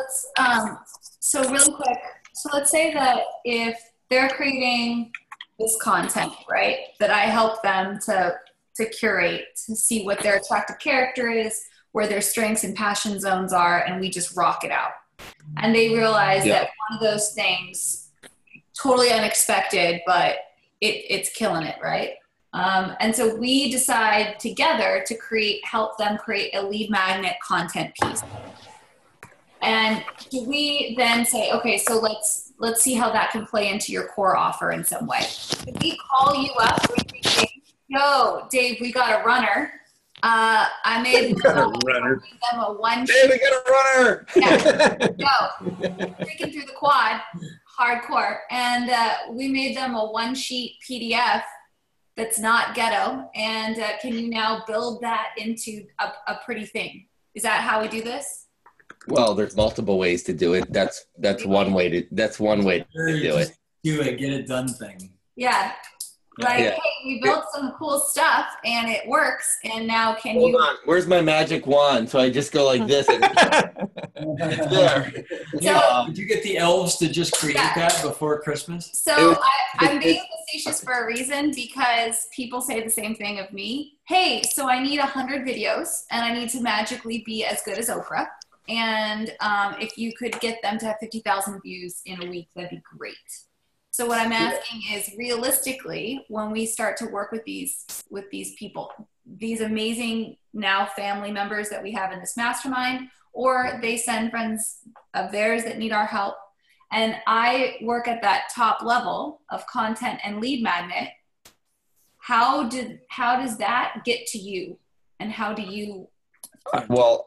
so really quick, so let's say that if they're creating this content, right, that I help them to curate, to see what their attractive character is, where their strengths and passion zones are, and we just rock it out. And they realize that one of those things, totally unexpected, but it's killing it, right? And so we decide together to help them create a lead magnet content piece. And do we then say, okay, so let's see how that can play into your core offer in some way? Could we call you up and say, yo, Dave, we got a runner. I made them a one sheet. Dave, we got a runner. Yeah, freaking through the quad, hardcore. And we made them a one sheet PDF that's not ghetto. And can you now build that into a pretty thing? Is that how we do this? Well, there's multiple ways to do it. That's one way to do it. Do it, get it done thing. Yeah. Like, hey, we built some cool stuff and it works. And now Hold on. Where's my magic wand? So I just go like this. And there. Yeah. Did you get the elves to just create that before Christmas? So I'm being facetious for a reason, because people say the same thing of me. Hey, so I need 100 videos and I need to magically be as good as Oprah. And if you could get them to have 50,000 views in a week, that'd be great. So what I'm asking is, realistically, when we start to work with these people, these amazing now family members that we have in this mastermind, or they send friends of theirs that need our help, and I work at that top level of content and lead magnet, how does that get to you, and how do you? Well,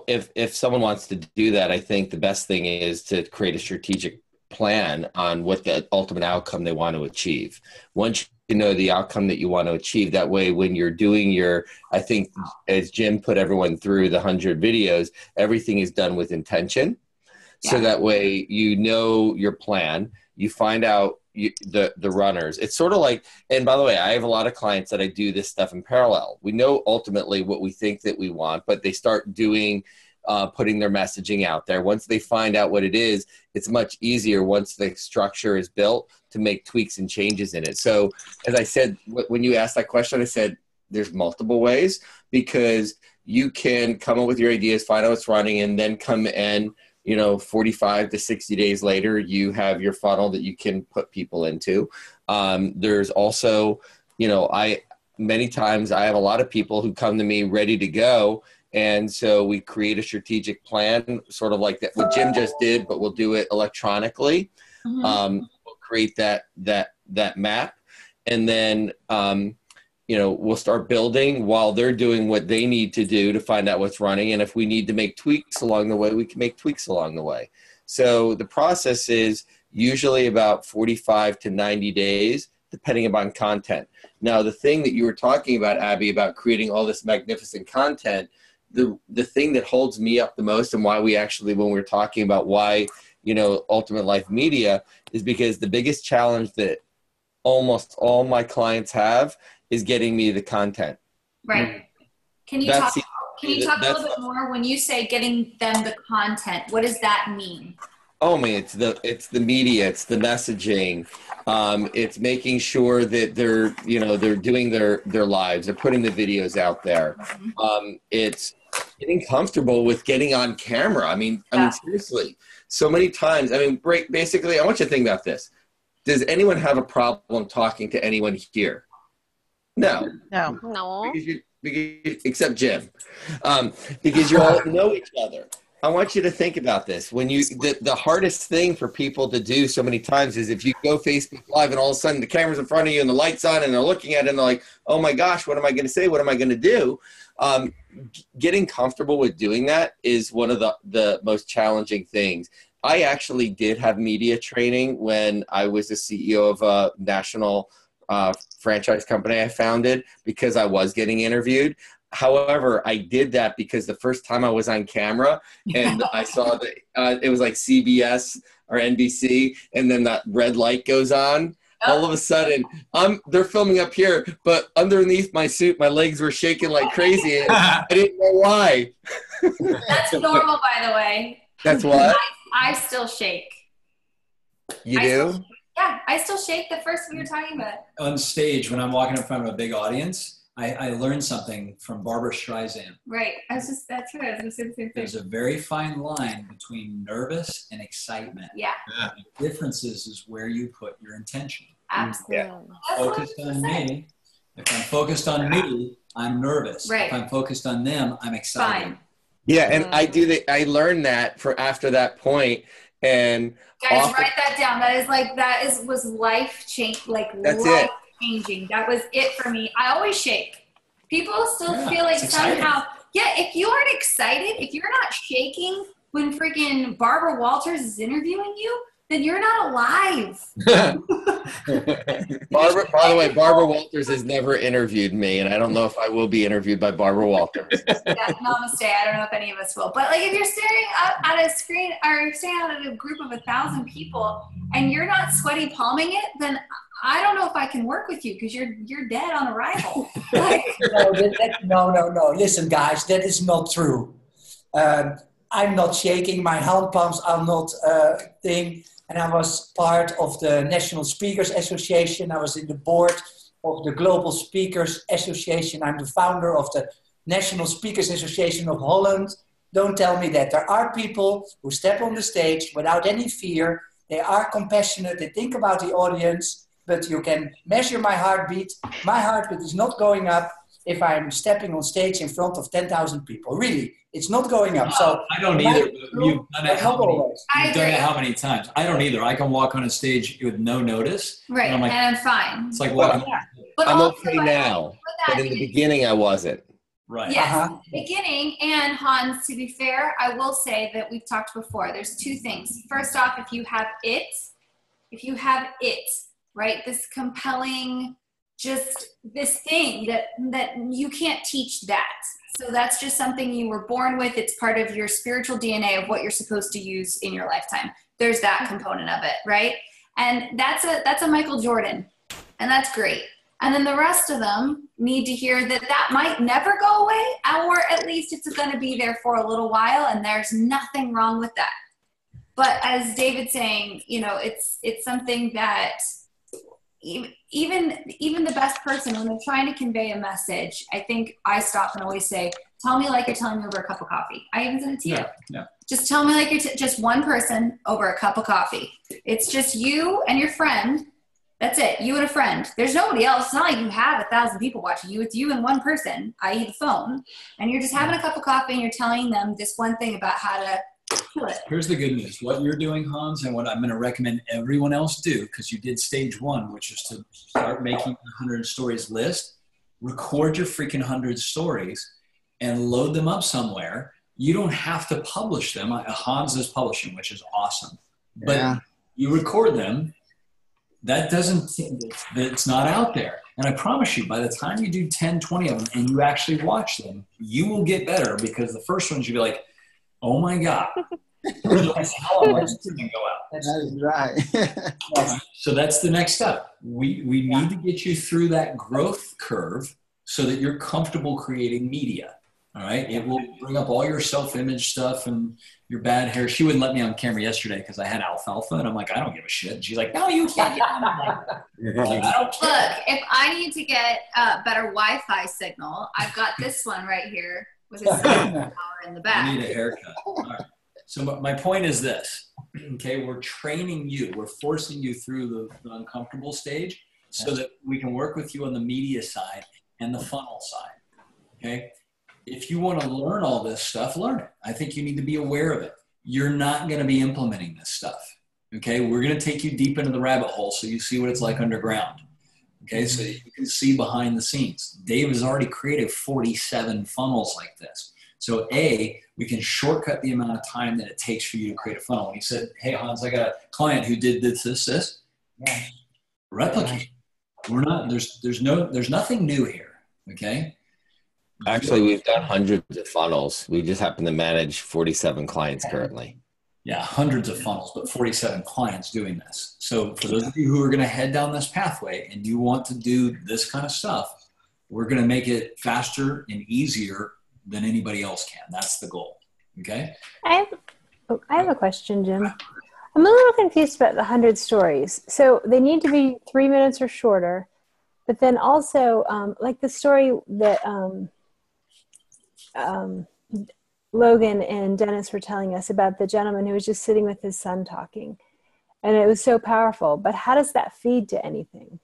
if someone wants to do that, I think the best thing is to create a strategic plan on what the ultimate outcome they want to achieve. Once you know the outcome that you want to achieve, that way when you're doing I think as Jim put everyone through the 100 videos, everything is done with intention. Yeah. So that way you know your plan, you find out the runners. It's sort of like, and by the way, I have a lot of clients that I do this stuff in parallel. We know ultimately what we think that we want, but they start doing putting their messaging out there. Once they find out what it is, it's much easier once the structure is built to make tweaks and changes in it. So as I said, when you asked that question, I said there's multiple ways, because you can come up with your ideas, find out what's running, and then come in, 45 to 60 days later, you have your funnel that you can put people into. There's also, many times I have a lot of people who come to me ready to go. And so we create a strategic plan, sort of like that, what Jim just did, but we'll do it electronically. Mm-hmm. We'll create that map, and then, we'll start building while they're doing what they need to do to find out what's running. And if we need to make tweaks along the way, we can make tweaks along the way. So the process is usually about 45 to 90 days, depending upon content. Now, the thing that you were talking about, Abby, about creating all this magnificent content, the thing that holds me up the most, and why we actually, when we're talking about why, Ultimate Life Media, is because the biggest challenge that almost all my clients have is getting me the content. Right. Can you talk a little bit more when you say getting them the content? What does that mean? Oh man, it's the media, it's the messaging, it's making sure that they're doing their lives, they're putting the videos out there. It's getting comfortable with getting on camera. I mean seriously, so many times. Basically, I want you to think about this. Does anyone have a problem talking to anyone here? No. Because except Jim, because you all know each other. I want you to think about this. When the hardest thing for people to do so many times is if you go Facebook Live and all of a sudden the camera's in front of you and the light's on and they're looking at it and they're like, oh my gosh, what am I going to say? What am I going to do? Getting comfortable with doing that is one of the most challenging things. I actually did have media training when I was the CEO of a national franchise company I founded, because I was getting interviewed. However, I did that because the first time I was on camera and I saw that it was like CBS or NBC, and then that red light goes on. All of a sudden, they're filming up here, but underneath my suit, my legs were shaking like crazy. And I didn't know why. That's normal, by the way. That's what? I still shake. You do? Yeah, I still shake the first we were talking about. On stage, when I'm walking in front of a big audience, I learned something from Barbara Streisand. Right. That's right. I was going to say the same thing. There's a very fine line between nervous and excitement. Yeah. The difference is where you put your intention. Absolutely. Yeah. Focused on me. If I'm focused on me, I'm nervous. Right. If I'm focused on them, I'm excited. Fine. Yeah, and I learned that after that point, and guys, write that down. Was life change, that's life changing. That was it for me. I always shake. People still feel like somehow, if you aren't excited, if you're not shaking when freaking Barbara Walters is interviewing you, then you're not alive. Barbara, by the way, Barbara Walters has never interviewed me, and I don't know if I will be interviewed by Barbara Walters. Yeah, namaste. I don't know if any of us will. But like, if you're staring up at a screen or you're staring out at a group of 1,000 people and you're not sweaty palming it, then I don't know if I can work with you because you're dead on arrival. No. Listen, guys, that is not true. I'm not shaking. My hand pumps are not thing. And I was part of the National Speakers Association. I was in the board of the Global Speakers Association. I'm the founder of the National Speakers Association of Holland. Don't tell me that. There are people who step on the stage without any fear. They are compassionate. They think about the audience. But you can measure my heartbeat. My heartbeat is not going up if I'm stepping on stage in front of 10,000 people. Really, it's not going up. So I don't either. You've done it how many times? I don't either. I can walk on a stage with no notice. Right, and I'm fine. It's like walking. I'm okay now, but in the beginning I wasn't. Right. Yes, beginning, and Hans, to be fair, I will say that we've talked before. There's two things. First off, if you have it, right, this compelling, just this thing that you can't teach that. So that's just something you were born with. It's part of your spiritual DNA of what you're supposed to use in your lifetime. There's that component of it, right? And that's a Michael Jordan, and that's great. And then the rest of them need to hear that might never go away, or at least it's going to be there for a little while, and there's nothing wrong with that. But as David's saying, it's something that even the best person, when they're trying to convey a message, I think I stop and always say, tell me like you're telling me over a cup of coffee. I even said it to you. Yeah. Just tell me like you're just one person over a cup of coffee. It's just you and your friend. That's it. You and a friend. There's nobody else. It's not like you have 1,000 people watching you. It's you and one person, i.e. the phone. And you're just having a cup of coffee and you're telling them this one thing about how to kill it. Here's the good news. What you're doing, Hans, and what I'm going to recommend everyone else do, because you did stage 1, which is to start making a 100 stories list. Record your freaking 100 stories and load them up somewhere. You don't have to publish them. Hans is publishing, which is awesome. But you record them. That it's not out there. And I promise you, by the time you do 10, 20 of them and you actually watch them, you will get better, because the first ones you'll be like, oh my God. That's how I let go out. That is right. So that's the next step. We need to get you through that growth curve so that you're comfortable creating media. All right. It will bring up all your self-image stuff and your bad hair. She wouldn't let me on camera yesterday because I had alfalfa, and I'm like, I don't give a shit. And she's like, no, you can't get on. Look, if I need to get a better Wi-Fi signal, I've got this one right here with a power in the back. I need a haircut. All right. So my point is this. Okay, we're training you. We're forcing you through the uncomfortable stage so that we can work with you on the media side and the funnel side. Okay. If you want to learn all this stuff, learn it. I think you need to be aware of it. You're not going to be implementing this stuff. Okay. We're going to take you deep into the rabbit hole so you see what it's like underground. Okay. So you can see behind the scenes. Dave has already created 47 funnels like this. So we can shortcut the amount of time that it takes for you to create a funnel. And he said, hey, Hans, I got a client who did this. Yeah. Replicate. We're not, there's nothing new here. Okay. Actually, we've done hundreds of funnels. We just happen to manage 47 clients currently. Yeah, hundreds of funnels, but 47 clients doing this. So for those of you who are going to head down this pathway and you want to do this kind of stuff, we're going to make it faster and easier than anybody else can. That's the goal. Okay. I have a question, Jim. I'm a little confused about the 100 stories. So they need to be 3 minutes or shorter, but then also like the story that Logan and Dennis were telling us about the gentleman who was just sitting with his son talking, and it was so powerful. But how does that feed to anything?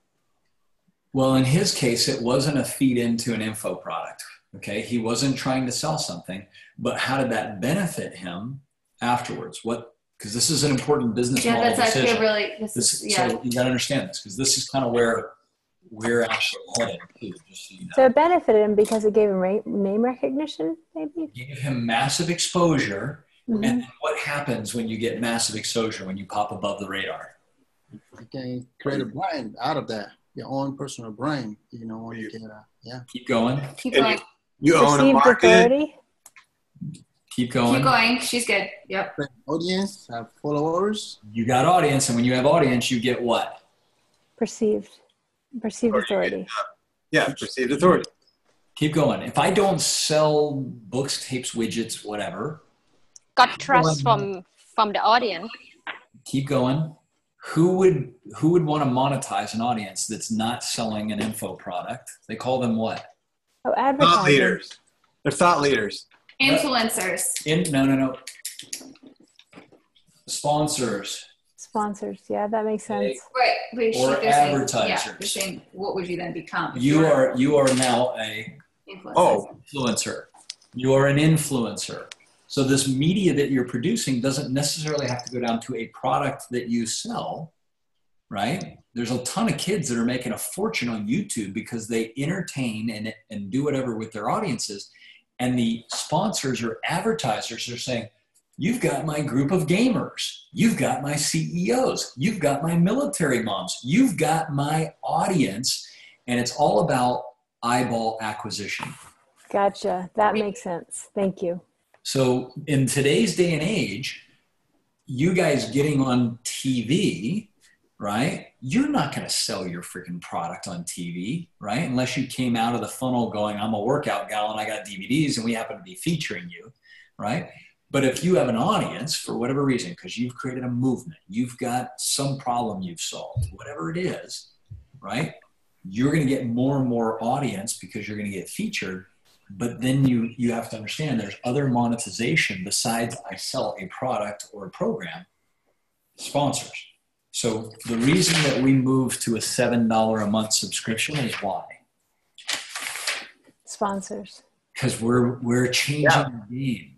Well, in his case, it wasn't a feed into an info product. Okay. He wasn't trying to sell something, but how did that benefit him afterwards? Because this is an important business model that's decision. actually really, So you got to understand this, because this is kind of where we're actually headed too, just so you know. So it benefited him because it gave him name recognition, maybe? Gave him massive exposure. Mm-hmm. And what happens when you get massive exposure, when you pop above the radar? You can create a brand out of that, your own personal brand, you know, you can, Keep going. Keep going. You own a market. Authority. Keep going. Keep going. She's good. Yep. Audience, have followers. You got audience, and when you have audience, you get what? Perceived authority. Yeah, perceived authority. Keep going. If I don't sell books, tapes, widgets, whatever. Got trust from the audience. Keep going. Who would want to monetize an audience that's not selling an info product? They call them what? Oh, advertising. Thought leaders. They're thought leaders. Influencers. No. Sponsors. Sponsors. Yeah, that makes sense. Right. Or advertisers. You're saying, what would you then become? You are now a influencer. You are an influencer. So this media that you're producing doesn't necessarily have to go down to a product that you sell, right? There's a ton of kids that are making a fortune on YouTube because they entertain and do whatever with their audiences. And the sponsors or advertisers are saying, you've got my group of gamers. You've got my CEOs. You've got my military moms. You've got my audience. And it's all about eyeball acquisition. Gotcha. That makes sense. Thank you. So in today's day and age, you guys getting on TV, right? You're not going to sell your freaking product on TV, right? Unless you came out of the funnel going, I'm a workout gal and I got DVDs and we happen to be featuring you, right? But if you have an audience for whatever reason, because you've created a movement, you've got some problem you've solved, whatever it is, right? You're going to get more and more audience because you're going to get featured. But then you have to understand there's other monetization besides I sell a product or a program, sponsors. So the reason that we moved to a $7 a month subscription is why? Sponsors. Because we're changing the game.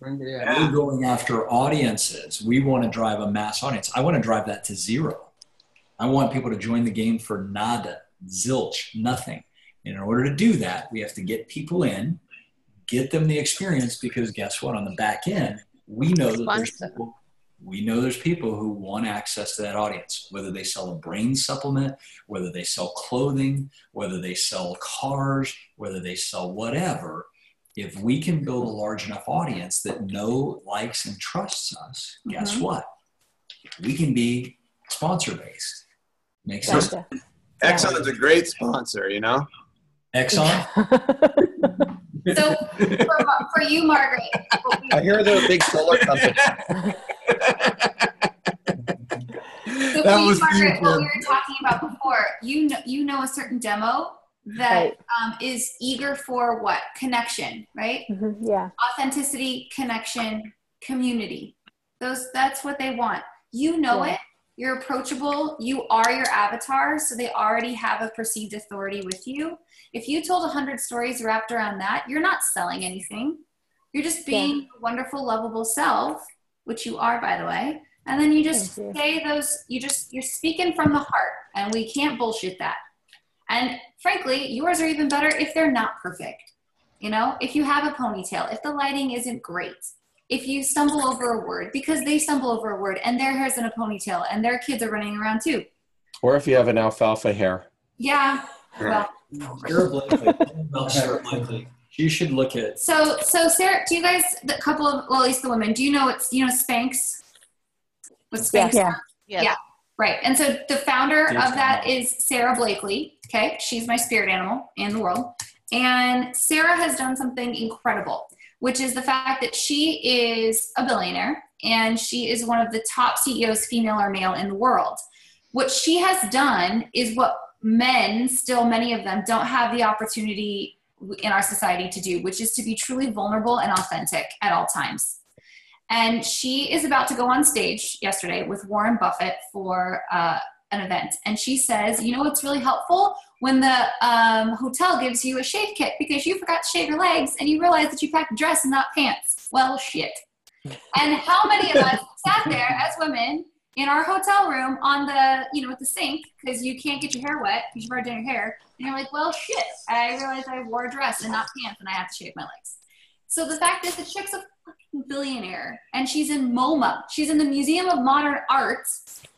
We're going after audiences. We want to drive a mass audience. I want to drive that to zero. I want people to join the game for nada, zilch, nothing. And in order to do that, we have to get people in, get them the experience, because guess what? On the back end, we know that there's people who want access to that audience, whether they sell a brain supplement, whether they sell clothing, whether they sell cars, whether they sell whatever. If we can build a large enough audience that likes, and trusts us, guess what? We can be sponsor-based. Makes sense? Exxon is a great sponsor, you know? Exxon? So for you, Margaret. I hear they're a big solar company. So for you, Margaret, what we were talking about before, you know a certain demo that is eager for what? Connection, right? Mm-hmm, yeah. Authenticity, connection, community. That's what they want. You know it. You're approachable. You are your avatar, so they already have a perceived authority with you. If you told 100 stories wrapped around that, you're not selling anything. You're just being a wonderful, lovable self, which you are, by the way. And then you just say those, you're speaking from the heart, and we can't bullshit that. And frankly, yours are even better if they're not perfect. You know, if you have a ponytail, if the lighting isn't great, if you stumble over a word, because they stumble over a word and their hair's in a ponytail and their kids are running around too. Or if you have an alfalfa hair. Yeah. Well, Sarah Blakely. You should look at. So Sarah, do you guys, the couple of, well, at least the women, do you know Spanx? What Spanx? Yeah. Yeah. Right. And so the founder of that is Sarah Blakely. Okay. She's my spirit animal in the world. And Sarah has done something incredible, which is the fact that she is a billionaire and she is one of the top CEOs, female or male, in the world. What she has done is what men, still many of them, don't have the opportunity in our society to do, which is to be truly vulnerable and authentic at all times. And she is about to go on stage yesterday with Warren Buffett for an event. And she says, you know what's really helpful? When the hotel gives you a shave kit because you forgot to shave your legs and you realize that you packed a dress and not pants. Well, shit. And how many of us sat there as women in our hotel room on the, with the sink because you can't get your hair wet because you've already done your hair. And you're like, well, shit, I realized I wore a dress and not pants and I have to shave my legs. So the fact is the chick's a fucking billionaire and she's in MoMA. She's in the Museum of Modern Art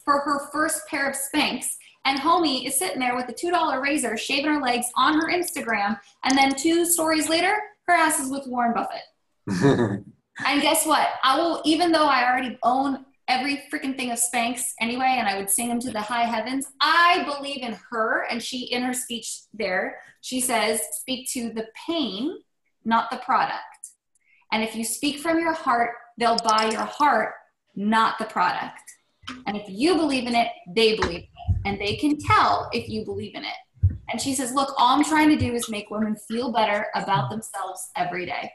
for her first pair of Spanx. And homie is sitting there with a $2 razor, shaving her legs on her Instagram. And then 2 stories later, her ass is with Warren Buffett. And guess what? I will, even though I already own every freaking thing of Spanx anyway, and I would sing them to the high heavens, I believe in her. And she, in her speech there, she says, speak to the pain, not the product. And if you speak from your heart, they'll buy your heart, not the product. And if you believe in it, they believe in it. And they can tell if you believe in it. And she says, look, all I'm trying to do is make women feel better about themselves every day.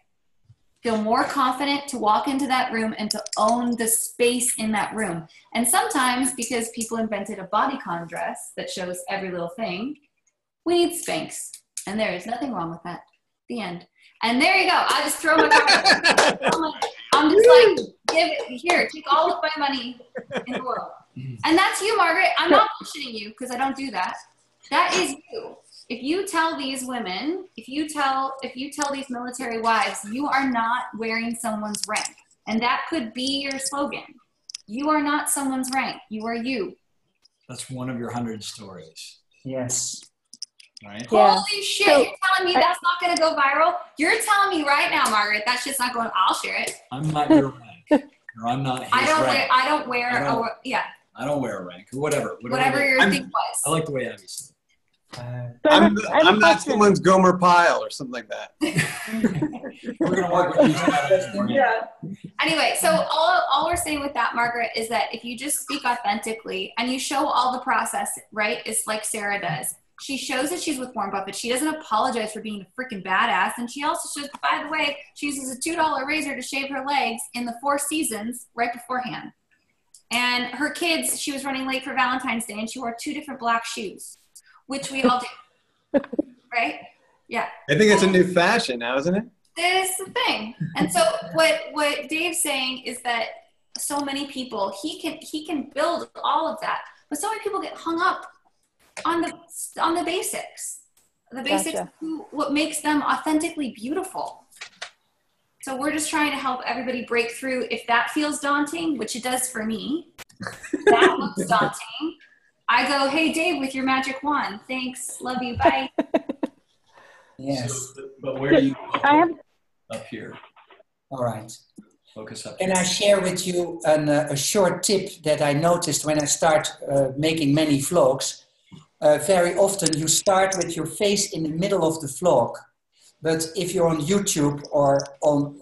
Feel more confident to walk into that room and to own the space in that room. And sometimes, because people invented a bodycon dress that shows every little thing, we need Spanx. And there is nothing wrong with that. The end. And there you go. I just throw my I'm just like, give it here, take all of my money in the world. And that's you, Margaret. I'm not bullshitting you because I don't do that. That is you. If you tell these women, if you tell these military wives, you are not wearing someone's rank. And that could be your slogan. You are not someone's rank. You are you. That's one of your 100 stories. Yes. Right? Yeah. Holy shit, you're telling me that's not going to go viral? You're telling me right now, Margaret, that shit's not going, I'll share it. I'm not your rank. Or I'm not his rank. I don't wear a rank. Or whatever your thing was. I like the way Abby said it. I'm not someone's Gomer Pyle or something like that. We're going to work with you. Yeah. Anyway, so all we're saying with that, Margaret, is that if you just speak authentically and you show all the process, right, it's like Sarah does. She shows that she's with Warren Buffett. She doesn't apologize for being a freaking badass. And she also shows, by the way, she uses a $2 razor to shave her legs in the 4 seasons right beforehand. And her kids, she was running late for Valentine's Day and she wore 2 different black shoes, which we all do. Right? Yeah. I think it's a new fashion now, isn't it? That is the thing. And so what Dave's saying is that so many people, he can build all of that, but so many people get hung up on the basics. The basics Gotcha. of what makes them authentically beautiful. So we're just trying to help everybody break through. If that feels daunting, which it does for me, that looks daunting. I go, hey, Dave, with your magic wand. Thanks. Love you. Bye. Yes. So, but where do you go? Up here. All right. Focus up Can here. I share with you a short tip that I noticed when I start making many vlogs? Very often you start with your face in the middle of the vlog. But if you're on YouTube or on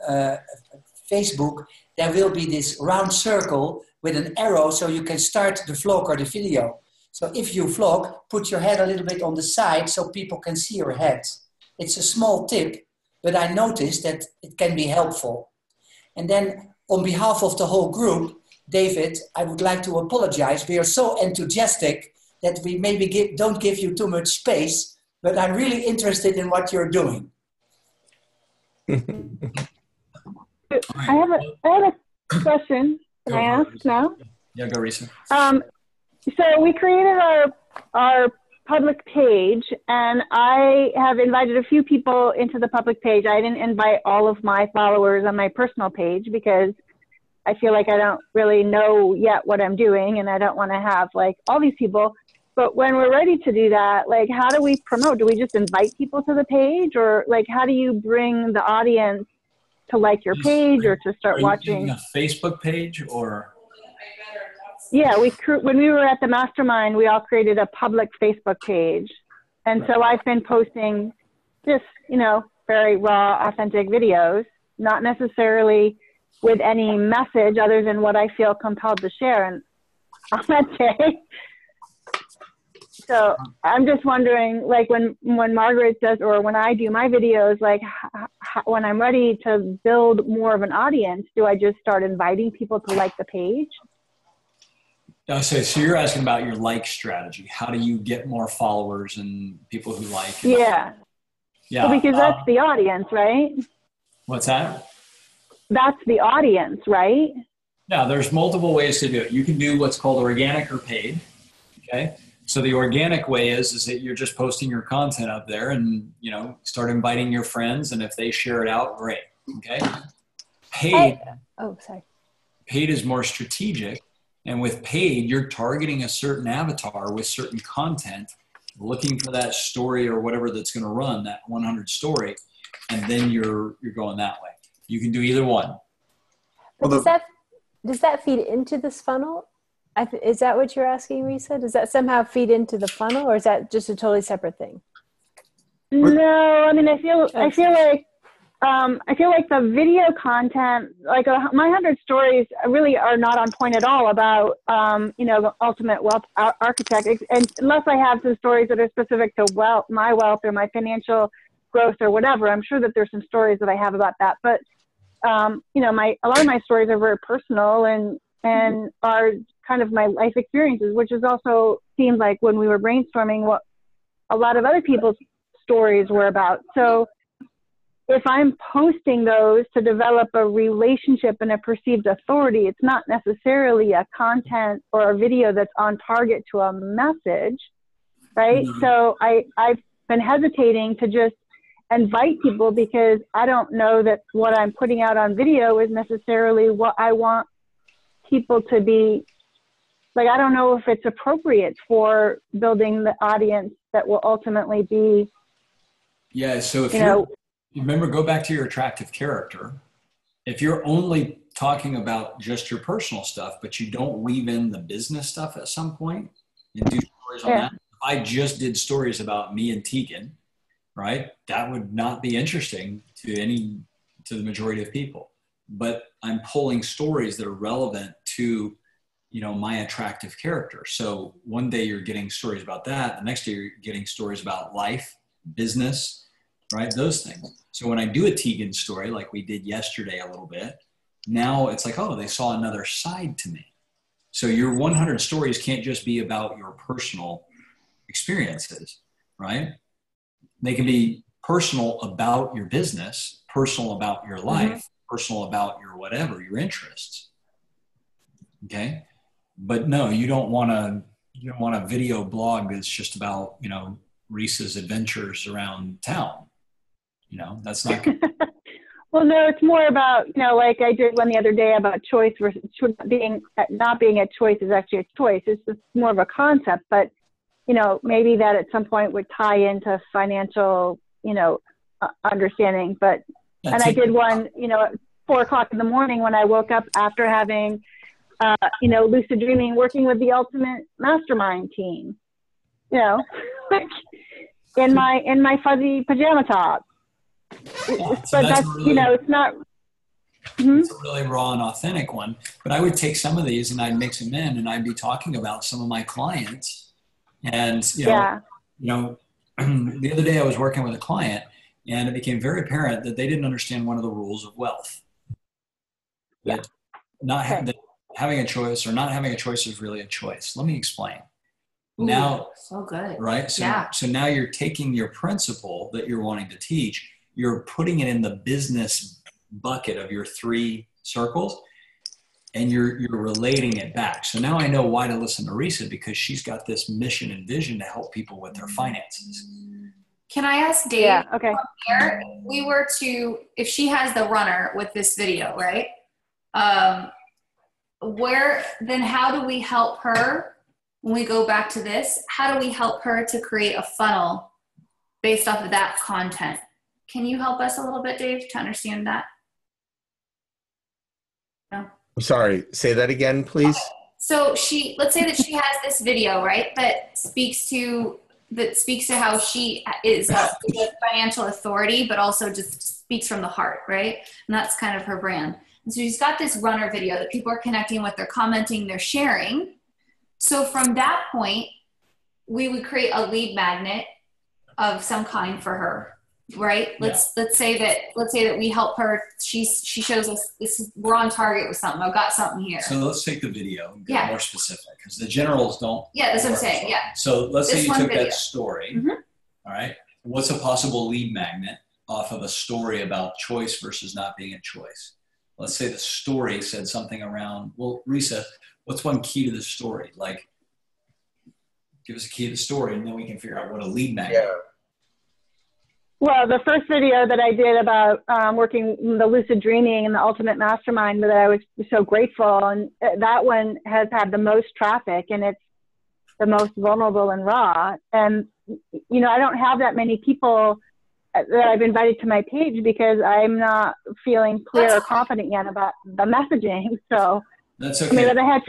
Facebook, there will be this round circle with an arrow so you can start the vlog or the video. So if you vlog, put your head a little bit on the side so people can see your head. It's a small tip, but I noticed that it can be helpful. And then on behalf of the whole group, David, I would like to apologize. We are so enthusiastic that we maybe don't give you too much space, but I'm really interested in what you're doing. I have a question. Can I ask now? Yeah, go, Risa. So we created our public page, and I have invited a few people into the public page. I didn't invite all of my followers on my personal page because I feel like I don't really know yet what I'm doing, and I don't want to have like all these people. But when we're ready to do that, like, how do we promote? Do we just invite people to the page, or like, how do you bring the audience to like your page or to start watching? A Facebook page or? Yeah, when we were at the Mastermind, we all created a public Facebook page. And so I've been posting just, very raw, authentic videos, not necessarily with any message other than what I feel compelled to share and on that day. So I'm just wondering, like, when Margaret does, or when I do my videos, like, when I'm ready to build more of an audience, do I just start inviting people to like the page? So you're asking about your like strategy. How do you get more followers and people who like? Yeah. Yeah. Well, because that's the audience, right? What's that? That's the audience, right? Yeah, there's multiple ways to do it. You can do what's called organic or paid. Okay. So the organic way is that you're just posting your content up there and, start inviting your friends. And if they share it out, great. Okay. Paid. Paid is more strategic. And with paid, you're targeting a certain avatar with certain content, looking for that story or whatever that's going to run that 100 story. And then you're going that way. You can do either one. But does that feed into this funnel? Is that what you're asking, Risa? Does that somehow feed into the funnel, or is that just a totally separate thing? No, I mean, I feel like the video content, like my 100 stories really are not on point at all about, the ultimate wealth architect, and unless I have some stories that are specific to my wealth or my financial growth or whatever. I'm sure that there's some stories that I have about that, but, a lot of my stories are very personal and are kind of my life experiences, which is also seemed like when we were brainstorming what a lot of other people's stories were about. So if I'm posting those to develop a relationship and a perceived authority, it's not necessarily a content or a video that's on target to a message, right? Mm-hmm. So I've been hesitating to just invite people because I don't know that what I'm putting out on video is necessarily what I want people to be. Like, I don't know if it's appropriate for building the audience that will ultimately be. Yeah. So if you remember, go back to your attractive character. If you're only talking about just your personal stuff, but you don't weave in the business stuff at some point and do stories on that. If I just did stories about me and Tegan, right? That would not be interesting to the majority of people, but I'm pulling stories that are relevant to, my attractive character. So one day you're getting stories about that. The next day you're getting stories about life, business, right? Those things. So when I do a Tegan story, like we did yesterday a little bit, now it's like, oh, they saw another side to me. So your 100 stories can't just be about your personal experiences, right? They can be personal about your business, personal about your life, personal about your whatever, your interests. Okay. But no, you don't want a video blog that's just about, Risa's adventures around town. That's not good. Well, no, it's more about, like I did one the other day about choice versus not being a choice is actually a choice. It's just more of a concept, but, maybe that at some point would tie into financial, understanding. But, and I did one, at 4 o'clock in the morning when I woke up after having, lucid dreaming, working with the ultimate mastermind team, like in my fuzzy pajama top. But that's really, it's not. It's a really raw and authentic one. But I would take some of these and I'd mix them in, and I'd be talking about some of my clients. And the other day I was working with a client, and it became very apparent that they didn't understand one of the rules of wealth. That that having a choice or not having a choice is really a choice. Let me explain. Ooh, now, so good. Right? So now you're taking your principle that you're wanting to teach, you're putting it in the business bucket of your 3 circles, and you're relating it back. So now I know why to listen to Risa, because she's got this mission and vision to help people with their finances. Can I ask Dave? Yeah, okay. If she has the runner with this video, right? How do we help her when we go back to this, how do we help her to create a funnel based off of that content? Can you help us a little bit, Dave, to understand that? No. Sorry, say that again, please. Okay. So let's say that she has this video, right, that speaks to how she is a financial authority, but also just speaks from the heart, right? And that's kind of her brand. And so she's got this runner video that people are connecting with, they're commenting, they're sharing. So from that point, we would create a lead magnet of some kind for her, right? Let's say that we help her. She shows us we're on target with something. I've got something here. So let's take the video and get more specific, because the generals don't. Yeah, that's what I'm saying. Yeah. So let's say you took video. that story. Mm-hmm. All right. What's a possible lead magnet off of a story about choice versus not being a choice? Let's say the story said something around, well, Risa, what's one key to the story? Like, give us a key to the story, and then we can figure out what a lead magnet is. Well, the first video that I did about working the lucid dreaming and the ultimate mastermind, that I was so grateful, and that one has had the most traffic, and it's the most vulnerable and raw. And, you know, I don't have that many people that I've invited to my page because I'm not feeling clear or confident yet about the messaging. So, that's okay. I mean, but I had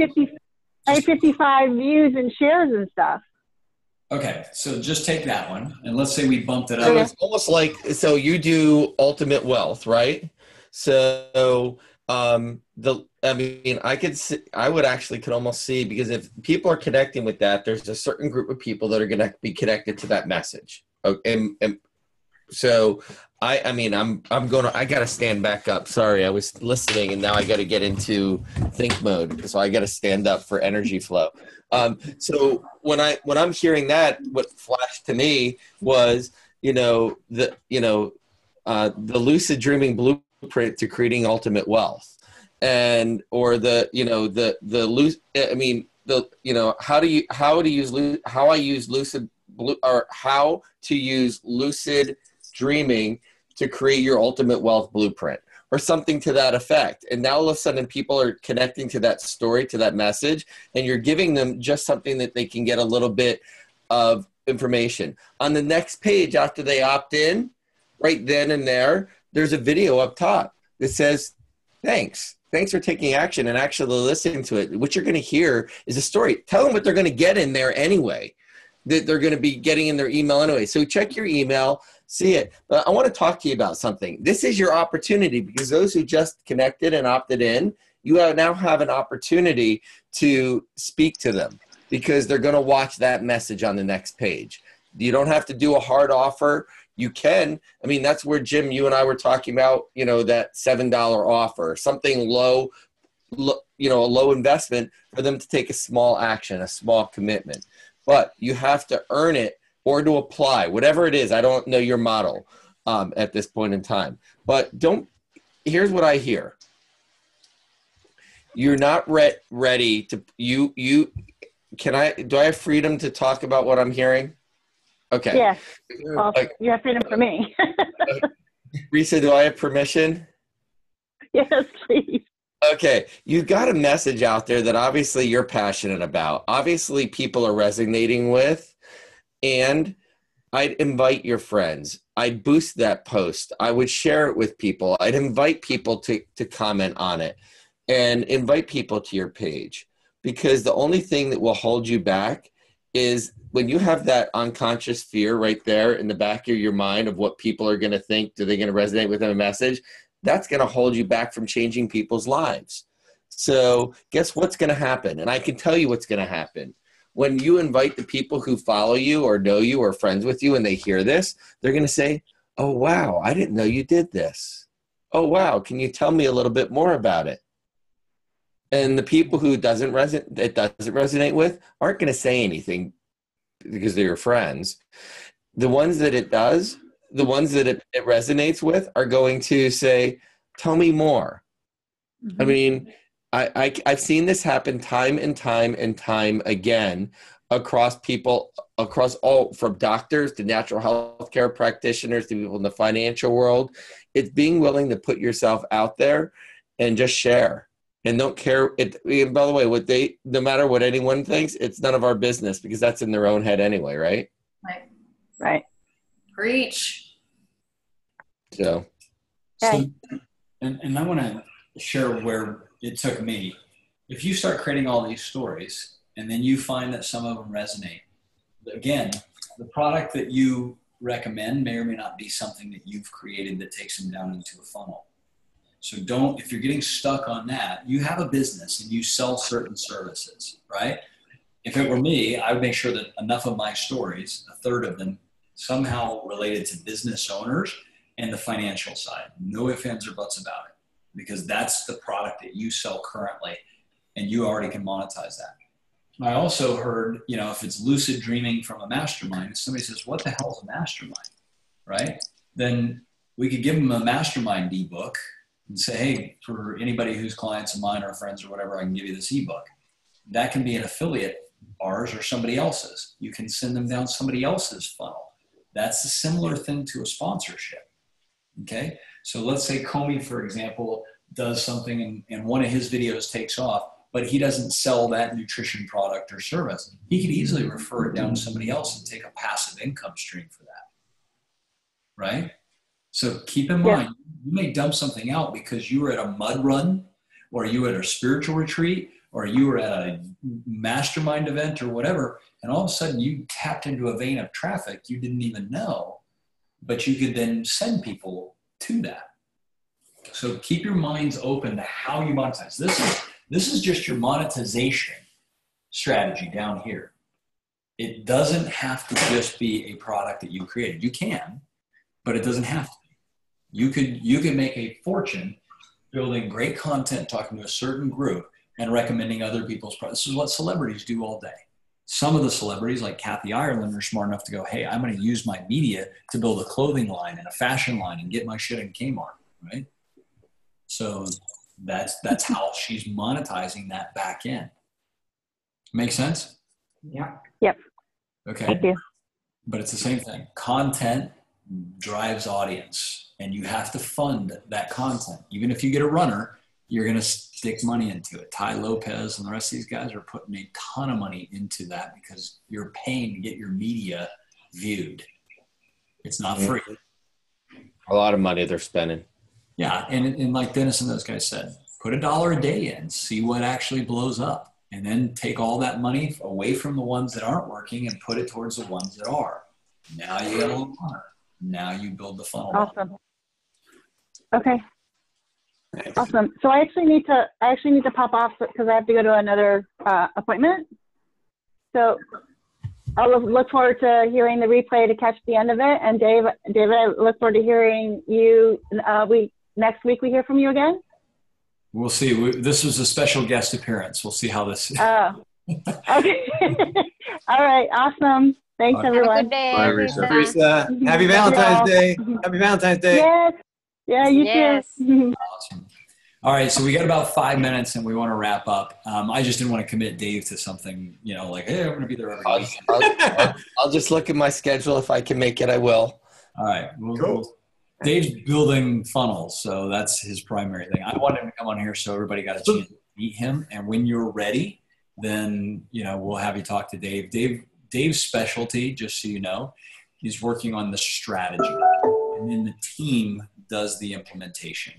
55 views and shares and stuff. Okay, so just take that one, and let's say we bumped it up. So it's almost like, so you do ultimate wealth, right? So I mean, I would actually could almost see, because if people are connecting with that, there's a certain group of people that are going to be connected to that message. Okay, and so I got to stand back up. Sorry, I was listening, and now I got to get into think mode. So I got to stand up for energy flow. So when I'm hearing that, what flashed to me was, the lucid dreaming blueprint to creating ultimate wealth, how to use lucid dreaming to create your ultimate wealth blueprint, or something to that effect. And now all of a sudden people are connecting to that story, to that message, and you're giving them just something that they can get a little bit of information. On the next page, after they opt in, right then and there's a video up top that says, thanks for taking action and actually listening to it. What you're going to hear is a story. Tell them what they're going to get in there anyway, that they're going to be getting in their email anyway. So check your email, see it. But I want to talk to you about something. This is your opportunity, because those who just connected and opted in, you now have an opportunity to speak to them, because they're going to watch that message on the next page. You don't have to do a hard offer. You can. I mean, that's where, Jim, you and I were talking about, that $7 offer, something low, a low investment for them to take a small action, a small commitment. But you have to earn it or to apply, whatever it is. I don't know your model at this point in time. But here's what I hear. You're not ready to, do I have freedom to talk about what I'm hearing? Okay. Yes. Well, you have freedom for me. Risa, do I have permission? Yes, please. Okay, you've got a message out there that obviously you're passionate about. Obviously people are resonating with, and I'd invite your friends. I'd boost that post. I would share it with people. I'd invite people to comment on it, and invite people to your page, because the only thing that will hold you back is when you have that unconscious fear right there in the back of your mind of what people are going to think. Are they going to resonate with a message? That's going to hold you back from changing people's lives. So guess what's going to happen? And I can tell you what's going to happen. When you invite the people who follow you or know you or are friends with you, and they hear this, they're going to say, oh, wow, I didn't know you did this. Oh, wow, can you tell me a little bit more about it? And the people who it doesn't resonate with aren't going to say anything because they're your friends. The ones that it does, the ones that it resonates with, are going to say, tell me more. Mm-hmm. I mean, I've seen this happen time and time and time again across people, across all, from doctors to natural health care practitioners to people in the financial world. It's being willing to put yourself out there and just share. and don't care. And by the way, no matter what anyone thinks, it's none of our business because that's in their own head anyway, right? Right. Right. Preach. So, Okay. And I want to share where it took me. If you start creating all these stories and then you find that some of them resonate, again, the product that you recommend may or may not be something that you've created that takes them down into a funnel. So if you're getting stuck on that, you have a business and you sell certain services, right? If it were me, I would make sure that enough of my stories, a third of them, somehow related to business owners and the financial side. No ifs, ands, or buts about it, because that's the product that you sell currently and you already can monetize that. I also heard, if it's lucid dreaming from a mastermind, if somebody says, what the hell is a mastermind, right? Then we could give them a mastermind ebook and say, hey, for anybody who's clients of mine or friends or whatever, I can give you this ebook. That can be an affiliate, ours or somebody else's. You can send them down somebody else's funnel. That's a similar thing to a sponsorship. Okay. So let's say Comey, for example, does something and one of his videos takes off, but he doesn't sell that nutrition product or service. He could easily refer it down to somebody else and take a passive income stream for that. Right? So keep in mind, you may dump something out because you were at a mud run, or you were at a spiritual retreat, or you were at a mastermind event or whatever, and all of a sudden you tapped into a vein of traffic you didn't even know, but you could then send people to that. So keep your minds open to how you monetize. This is just your monetization strategy down here. It doesn't have to just be a product that you created. You can, but it doesn't have to be. You could make a fortune building great content, talking to a certain group, and recommending other people's products. This is what celebrities do all day. Some of the celebrities, like Kathy Ireland, are smart enough to go, hey, I'm going to use my media to build a clothing line and a fashion line and get my shit in Kmart, right? So that's how she's monetizing that back end. Make sense? Yeah. Yep. Okay. Thank you. But it's the same thing. Content drives audience, and you have to fund that content. Even if you get a runner, you're going to stick money into it. Ty Lopez and the rest of these guys are putting a ton of money into that because you're paying to get your media viewed. It's not free. A lot of money they're spending. Yeah, and like Dennis and those guys said, put $1 a day in, see what actually blows up, and then take all that money away from the ones that aren't working and put it towards the ones that are. Now you get a little runner. Now you build the funnel. Awesome. Okay. Awesome. So I actually need to pop off because I have to go to another appointment. So I'll look forward to hearing the replay to catch the end of it. And David, I look forward to hearing you. Next week we hear from you again. We'll see. This was a special guest appearance. We'll see how this. Oh. Okay. All right. Awesome. Thanks, everyone. Have a good day. Bye, Risa. Risa, happy Valentine's Day. Happy Valentine's Day. Yes. Yeah, you Yes. too. Awesome. All right, so we got about 5 minutes and we want to wrap up. I just didn't want to commit Dave to something, like, hey, I'm going to be there every week. I'll just look at my schedule. If I can make it, I will. All right. Dave's building funnels, so that's his primary thing. I wanted him to come on here so everybody got a chance to meet him. And when you're ready, then, we'll have you talk to Dave. Dave's specialty, just so you know, he's working on the strategy. And then the team does the implementation.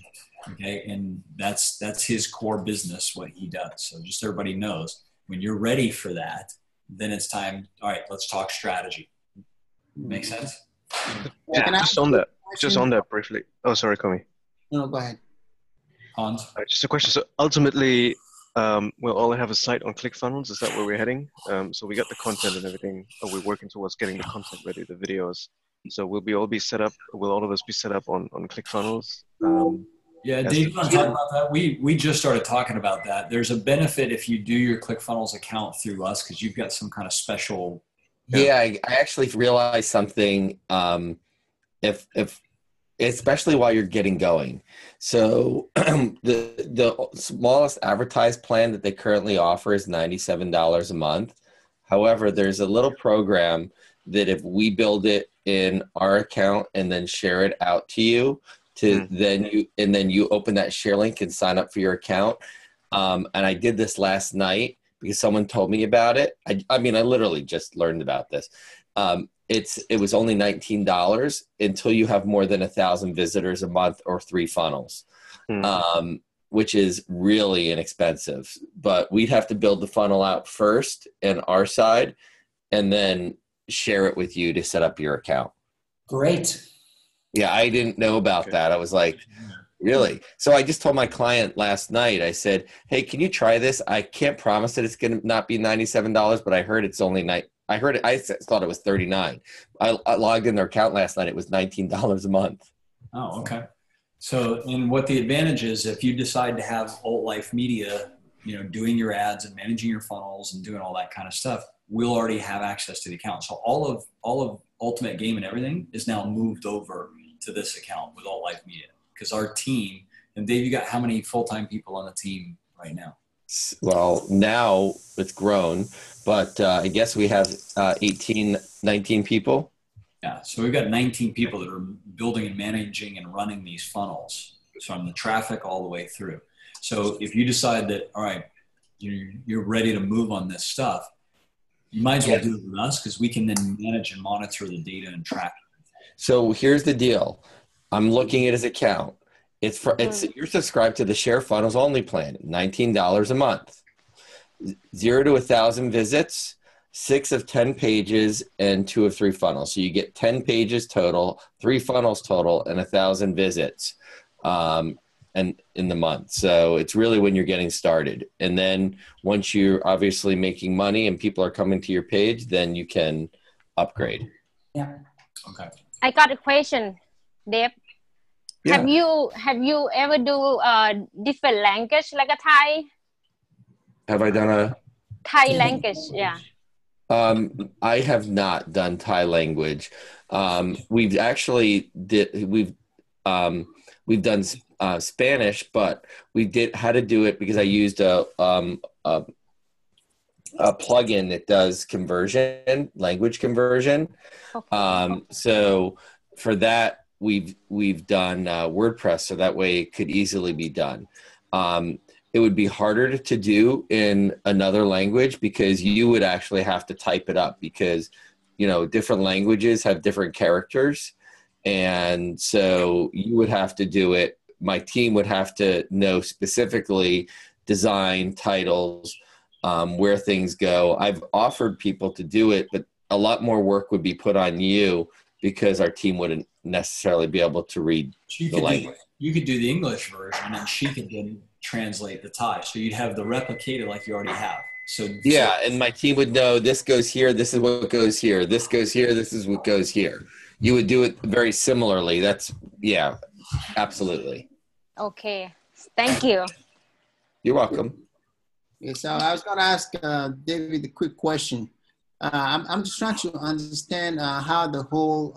Okay, and that's his core business, what he does. So just so everybody knows, when you're ready for that, then it's time. All right, let's talk strategy. Make sense? Yeah. Just on that briefly. Oh, sorry, Komi. No, go ahead. Hans? Just a question. So ultimately, we'll all have a site on ClickFunnels. Is that where we're heading? So we got the content and everything. We're working towards getting the content ready, the videos. So will all be set up? Will all of us be set up on ClickFunnels? Yeah, Dave, you want to talk about that? We just started talking about that. There's a benefit if you do your ClickFunnels account through us because you've got some kind of special. Yeah, I actually realized something. If especially while you're getting going. So the smallest advertised plan that they currently offer is $97 a month. However, there's a little program that if we build it in our account and then share it out to you, then you open that share link and sign up for your account. And I did this last night because someone told me about it. I mean, I literally just learned about this. It was only $19 until you have more than 1,000 visitors a month or 3 funnels, which is really inexpensive. But we'd have to build the funnel out first in our side and then share it with you to set up your account. Great. Yeah, I didn't know about that. I was like, really? So I just told my client last night, I said, hey, can you try this? I can't promise that it's going to not be $97, but I heard it's only I thought it was $39. I logged in their account last night. It was $19 a month. Oh, okay. So, and what the advantage is, if you decide to have Alt Life Media, you know, doing your ads and managing your funnels and doing all that kind of stuff, we'll already have access to the account. So all of Ultimate Game and everything is now moved over to this account with Alt Life Media, because our team, and Dave, you got how many full-time people on the team right now? Well, now it's grown, but I guess we have 18, 19 people. Yeah, so we've got 19 people that are building and managing and running these funnels from the traffic all the way through. So if you decide that, all right, you're ready to move on this stuff, you might as well do it with us, because we can then manage and monitor the data and track it. So here's the deal. I'm looking at his account. You're subscribed to the Share Funnels Only plan, $19 a month. 0 to 1,000 visits, 6 of 10 pages, and 2 of 3 funnels. So you get 10 pages total, 3 funnels total, and 1,000 visits and in the month. So it's really when you're getting started. And then once you're obviously making money and people are coming to your page, then you can upgrade. Yeah. Okay. I got a question, Dave. Yeah. Have you ever do different language like a Thai? Have I done a Thai language? Yeah. I have not done Thai language. We've actually we've done Spanish, but we had to do it because I used a plugin that does language conversion. Okay. So for that, we've done WordPress, so that way it could easily be done. It would be harder to do in another language because you would actually have to type it up, because, you know, different languages have different characters. And so you would have to do it. My team would have to know specifically design, titles, where things go. I've offered people to do it, but a lot more work would be put on you because our team wouldn't necessarily be able to read the language. You could do the English version, and she could then translate the Thai. So you'd have the replicated like you already have. Yeah, and my team would know this goes here, this is what goes here, this goes here, this is what goes here. You would do it very similarly. Yeah, absolutely. Okay. Thank you. You're welcome. Yeah, so I was going to ask David a quick question. I'm just trying to understand how the whole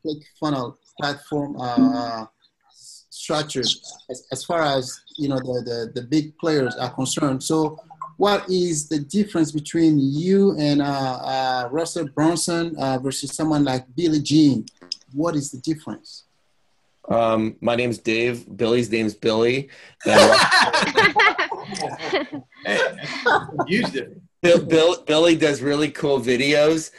ClickFunnels platform structured as far as, you know, the big players are concerned. So what is the difference between you and Russell Brunson versus someone like Billie Jean? What is the difference? My name's Dave. Billy's name's Billy. Huge difference. Billy does really cool videos.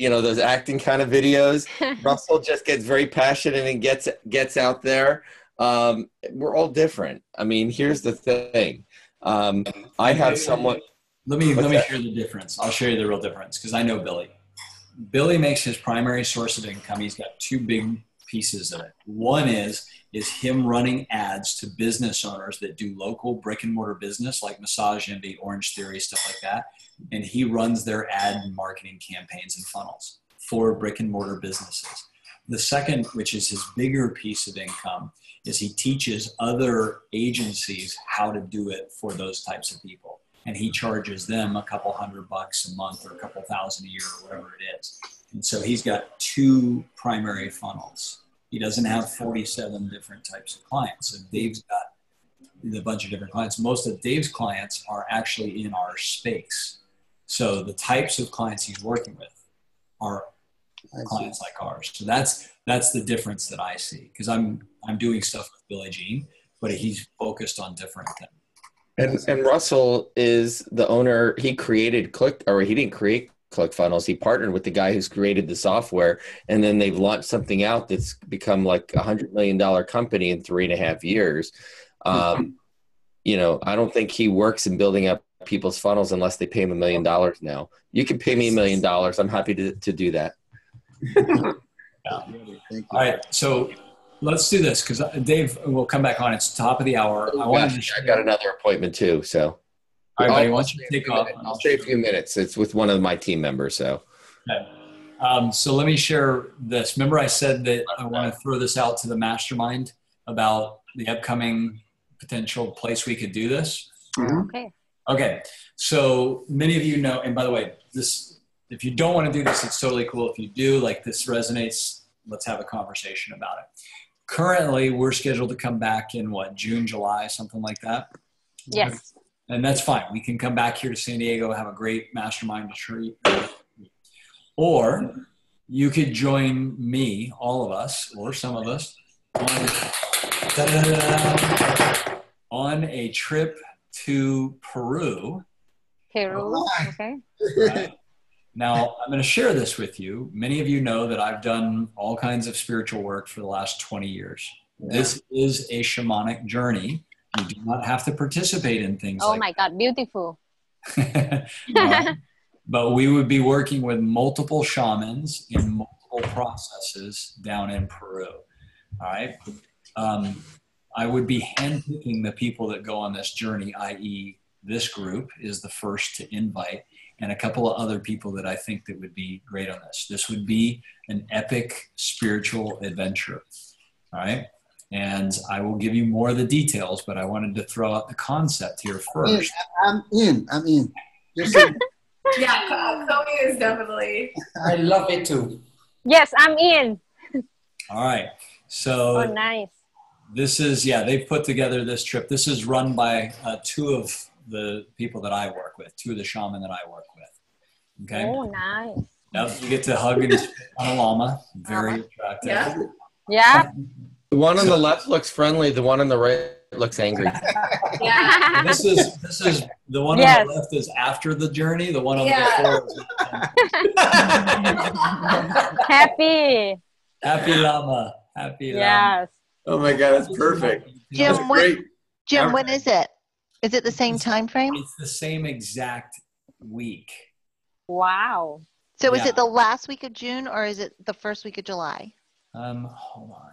You know, those acting kind of videos. Russell just gets very passionate and gets out there. We're all different. I mean, here's the thing. I have someone. Let me share the difference. I'll show you the real difference, because I know Billy. Billy makes his primary source of income. He's got 2 big pieces of it. One is him running ads to business owners that do local brick and mortar business, like Massage Envy, Orange Theory, stuff like that. And he runs their ad and marketing campaigns and funnels for brick and mortar businesses. The second, which is his bigger piece of income, is he teaches other agencies how to do it for those types of people. And he charges them a couple $100 a month or a couple $1,000 a year or whatever it is. And so he's got 2 primary funnels. He doesn't have 47 different types of clients. So Dave's got a bunch of different clients. Most of Dave's clients are actually in our space. So the types of clients he's working with are clients like ours. So that's the difference that I see, because I'm doing stuff with Billie Jean, but he's focused on different things. And Russell is the owner. He created he didn't create ClickFunnels. He partnered with the guy who's created the software, and then they've launched something out that's become like $100 million company in 3.5 years. You know, I don't think he works in building up people's funnels unless they pay him $1 million now. You can pay me $1 million. I'm happy to do that. Yeah. All right. So let's do this because Dave will come back on. It's top of the hour. I've got another appointment too. So all right, buddy, why don't you take off? I'll stay a few minutes. It's with one of my team members. So. Okay. So let me share this. Remember I said that I want to throw this out to the mastermind about the upcoming potential place we could do this? Okay. Okay. So many of you know, and by the way, if you don't want to do this, it's totally cool. If you do, like this resonates, let's have a conversation about it. Currently, we're scheduled to come back in June, July, something like that? Yes. And that's fine. We can come back here to San Diego, have a great mastermind retreat. Or you could join me, all of us, or some of us, on a trip to Peru. Peru, okay. Now, I'm going to share this with you. Many of you know that I've done all kinds of spiritual work for the last 20 years. Yeah. This is a shamanic journey. You do not have to participate in things like that. Oh my God, beautiful. But we would be working with multiple shamans in multiple processes down in Peru. All right. I would be handpicking the people that go on this journey, i.e. this group is the first to invite, and a couple of other people that I think that would be great on this. This would be an epic spiritual adventure. All right. And I will give you more of the details, but I wanted to throw out the concept here first. I'm in. Yeah, Cody is definitely. I love it too. Yes, I'm in. All right. So nice. This is, they've put together this trip. This is run by two of the people that I work with, two of the shaman that I work with. Okay. Oh, nice. Yep, you get to hug and spit on a llama. Very attractive. Yeah. The one on the left looks friendly. The one on the right looks angry. Yeah. This is the one on the left is after the journey. The one on the before is happy llama. Happy llama. Yes. Oh my God, that's perfect. Jim, when is it? Is it the same time frame? It's the same exact week. Wow. So is it the last week of June or is it the first week of July? Hold on.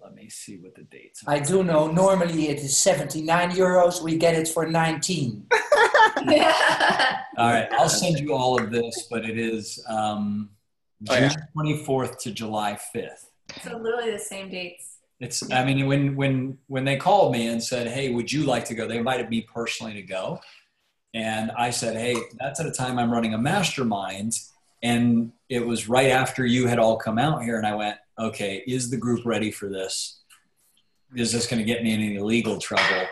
Let me see what the dates are. I do know. Normally it is 79 euros. We get it for 19. All right. I'll send you all of this, but it is June 24th to July 5th. So literally the same dates. It's, I mean, when they called me and said, hey, would you like to go? They invited me personally to go. And I said, hey, that's at a time I'm running a mastermind. And it was right after you had all come out here. And I went, okay, is the group ready for this? Is this going to get me in any legal trouble?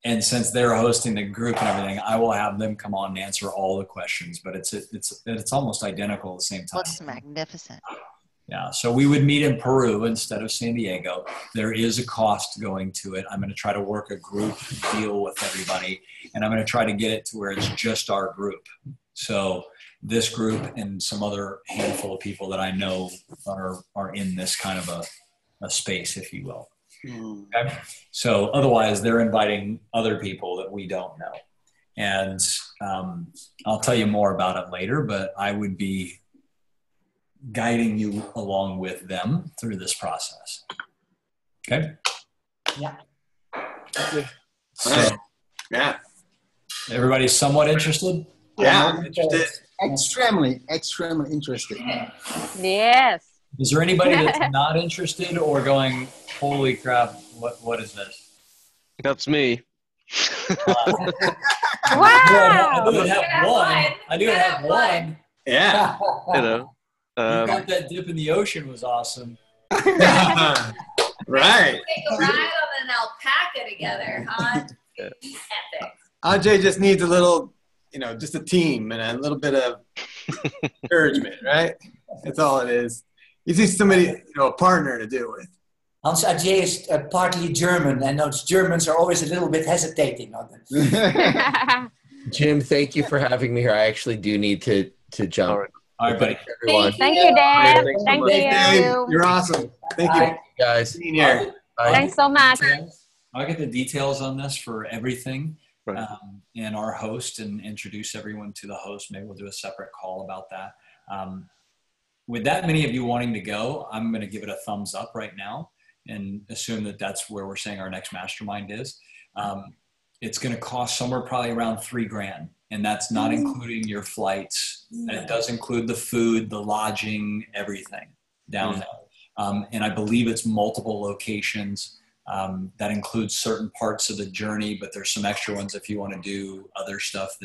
And since they're hosting the group and everything, I will have them come on and answer all the questions, but it's almost identical at the same time. Looks magnificent. Yeah. So we would meet in Peru instead of San Diego. There is a cost going to it. I'm going to try to work a group deal with everybody, and I'm going to try to get it to where it's just our group. So this group and some other handful of people that I know are in this kind of a space, if you will. Okay. So otherwise they're inviting other people that we don't know. And I'll tell you more about it later, but I would be guiding you along with them through this process. Okay. Yeah. So, yeah. Everybody's somewhat interested? Yeah. Interested. Extremely interested. Yes. Is there anybody that's not interested or going, holy crap, what is this? That's me. Wow. I do have one. Yeah. You know. You got that dip in the ocean was awesome. Right. Take a ride on an alpaca together, huh? Epic. Ajay just needs a little, just a team and a little bit of encouragement, right? That's all it is. You see somebody, a partner to do it with. Hans Adje is partly German, and those Germans are always a little bit hesitating on it. Jim, thank you for having me here. I actually do need to jump. All right. All right, buddy. Everyone. Thank you, Dad. Thanks so Thank much. you. Dave, you're awesome. Thank you, Guys. being here. Bye. Thanks so much. I'll get the details on this for everything Right. and our host and introduce everyone to the host. Maybe we'll do a separate call about that. With that many of you wanting to go, I'm going to give it a thumbs up right now and assume that that's where we're saying our next mastermind is. It's going to cost somewhere probably around $3,000, and that's not including your flights. And it does include the food, the lodging, everything down there. And I believe it's multiple locations. That includes certain parts of the journey, but there's some extra ones if you want to do other stuff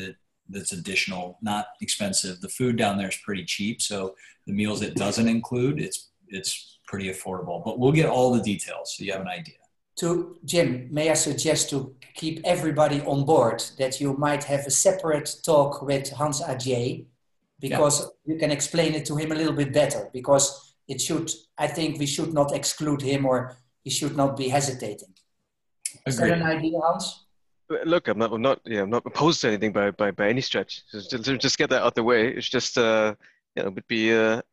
that's additional, not expensive. The food down there is pretty cheap, so the meals it doesn't include, it's pretty affordable. But we'll get all the details so you have an idea. To Jim, may I suggest to keep everybody on board that you might have a separate talk with Hans Adje, because you can explain it to him a little bit better, because I think we should not exclude him, or he should not be hesitating. Is that an idea, Hans? Look, I'm not opposed to anything by any stretch. Just get that out the way. It's just it would be a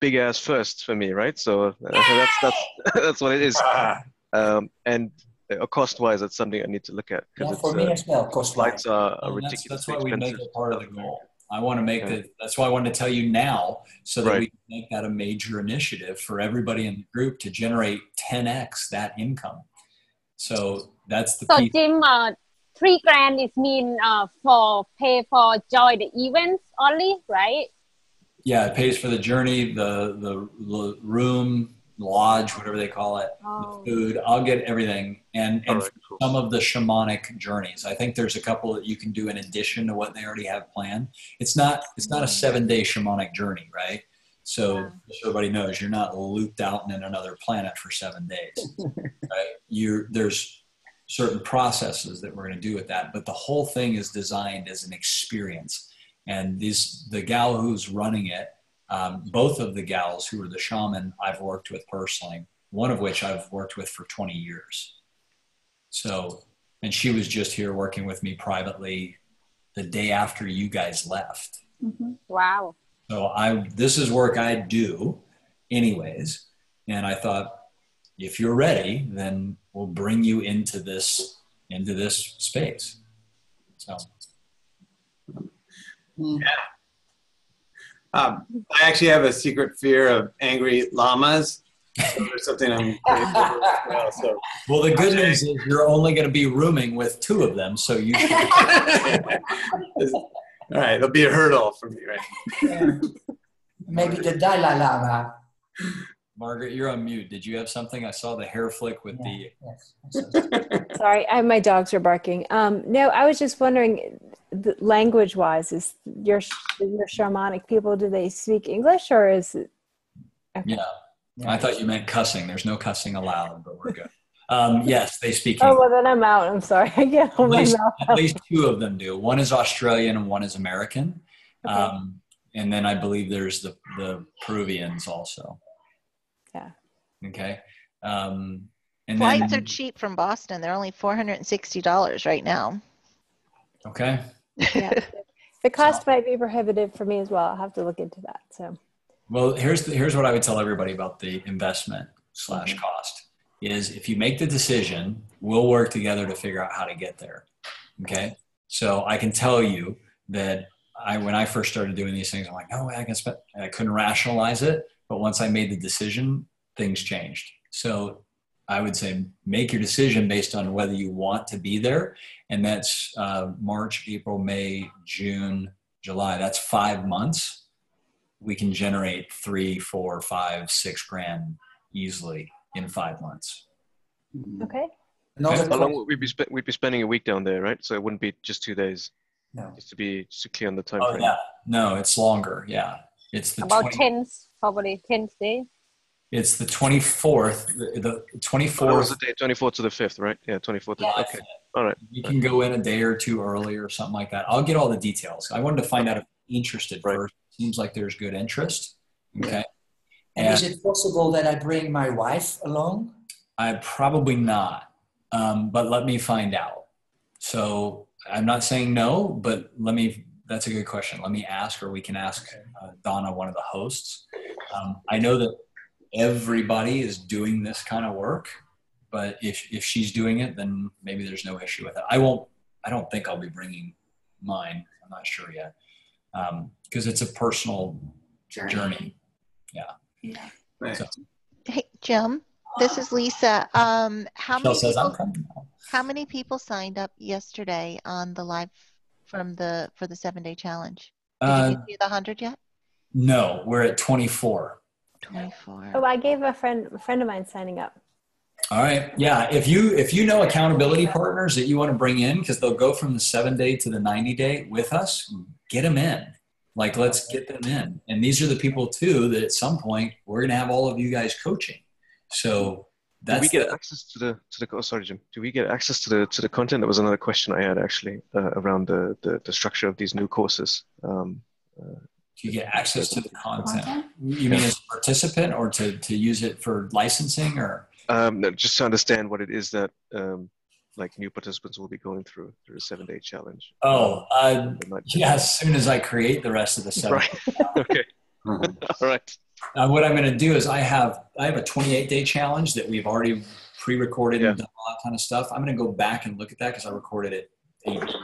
big ass first for me, right? So that's what it is. And cost-wise, that's something I need to look at. Yeah, for me as well, cost-wise. Flights are ridiculously That's why we make expensive. it part of the goal. I want to make that's why I wanted to tell you now, so that we can make that a major initiative for everybody in the group to generate 10x that income. So that's the piece. Jim, $3,000 is mean for pay for join the events only, right? Yeah, it pays for the journey, the room, lodge, whatever they call it, the food. I'll get everything, and Cool. some of the shamanic journeys. I think there's a couple that you can do in addition to what they already have planned. It's not a 7-day shamanic journey, right? So just so everybody knows, you're not looped out in another planet for 7 days, right? There's certain processes that we're going to do with that, but the whole thing is designed as an experience. And the gal who's running it, both of the gals who are the shaman I've worked with personally, one of which I've worked with for 20 years. So, and she was just here working with me privately the day after you guys left. Mm-hmm. Wow. So this is work I do anyways. And I thought, if you're ready, then we'll bring you into this space. So. Yeah. I actually have a secret fear of angry llamas. So there's something I'm Well, the good news is you're only going to be rooming with 2 of them, so you should. All right, it'll be a hurdle for me, right? Yeah. Maybe the Dalai Lama. Margaret, you're on mute. Did you have something? I saw the hair flick with Yes. Sorry, my dogs are barking. No, I was just wondering, language-wise, is your shamanic people, do they speak English, or is it? Okay. Yeah, I thought you meant cussing. There's no cussing allowed, but we're good. Yes, they speak Oh, English. well, then I'm out. I'm sorry. I can't hold my mouth. At least 2 of them do. One is Australian and one is American. Okay. And then I believe there's the Peruvians also. Yeah. Okay. And Flights then, are cheap from Boston. They're only $460 right now. Okay. Yeah. The cost might be prohibitive for me as well. I'll have to look into that. So. Well, here's what I would tell everybody about the investment / cost is, if you make the decision, we'll work together to figure out how to get there. Okay. So I can tell you that when I first started doing these things, I'm like, no way I can spend, and I couldn't rationalize it. But once I made the decision, things changed. So I would say make your decision based on whether you want to be there. And that's March, April, May, June, July. That's 5 months. We can generate 3, 4, 5, 6 grand easily in 5 months. Okay. How long would we'd be spending a week down there, right? So it wouldn't be just 2 days. No. Just to clear on the time Oh, frame. yeah. No, it's longer. Yeah. It's the About 10, probably 10 days. It's the 24th. The 24th. Oh, was the day 24th to the 5th, right? Yeah, 24th. Yeah, Okay. All right. You can go in a day or 2 early or something like that. I'll get all the details. I wanted to find out if you're interested first. Seems like there's good interest. Okay. And is it possible that I bring my wife along? I probably not, but let me find out. So I'm not saying no, but that's a good question. Let me ask, or we can ask Donna, one of the hosts. I know that everybody is doing this kind of work, but if she's doing it, then maybe there's no issue with it. I don't think I'll be bringing mine. I'm not sure yet. Because it's a personal journey. Yeah. Right. So, Hey, Jim, this is Lisa. How many people signed up yesterday on the live for the 7-day challenge? Did you get to the 100 yet? No, we're at 24. 24. Oh, I gave a friend of mine signing up. All right. Yeah. If you know accountability partners that you want to bring in, because they'll go from the 7-day to the 90-day with us, get them in. Like, let's get them in. And these are the people too that at some point we're going to have all of you guys coaching. So that's. Do we get access to the? Oh, sorry, Jim. Do we get access to the content? That was another question I had actually around the structure of these new courses. Do you get access to the content? You mean as a participant, or to use it for licensing, or? No, just to understand what it is that like new participants will be going through the 7-day challenge. Oh, yeah. As soon as I create the rest of the 7. Right. Okay. All right. What I'm going to do is I have a 28-day challenge that we've already pre-recorded and done all that kind of stuff. I'm going to go back and look at that because I recorded it 8 years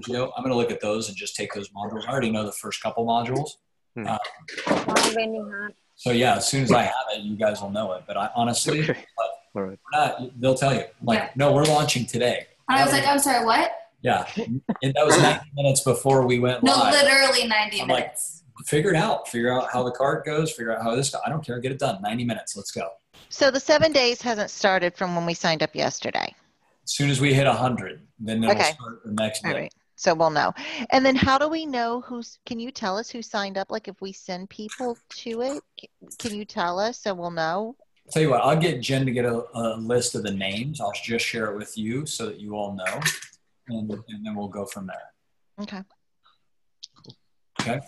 ago. I'm going to look at those and just take those modules. I already know the first couple modules. So yeah, as soon as I have it, you guys will know it. But I honestly, all right. They'll tell you. No, we're launching today. And I was like, I'm sorry, what? Yeah. And that was 90 minutes before we went live. No, literally 90 minutes. Like, figure out how the cart goes, figure out how this goes. I don't care. Get it done. 90 minutes. Let's go. So the 7 days hasn't started from when we signed up yesterday. As soon as we hit 100, then it'll start the next day. All right. So we'll know. And then how do we know can you tell us who signed up? Like if we send people to it, can you tell us so we'll know? I'll tell you what, I'll get Jen to get a list of the names. I'll just share it with you so that you all know. And then we'll go from there. Okay. Okay.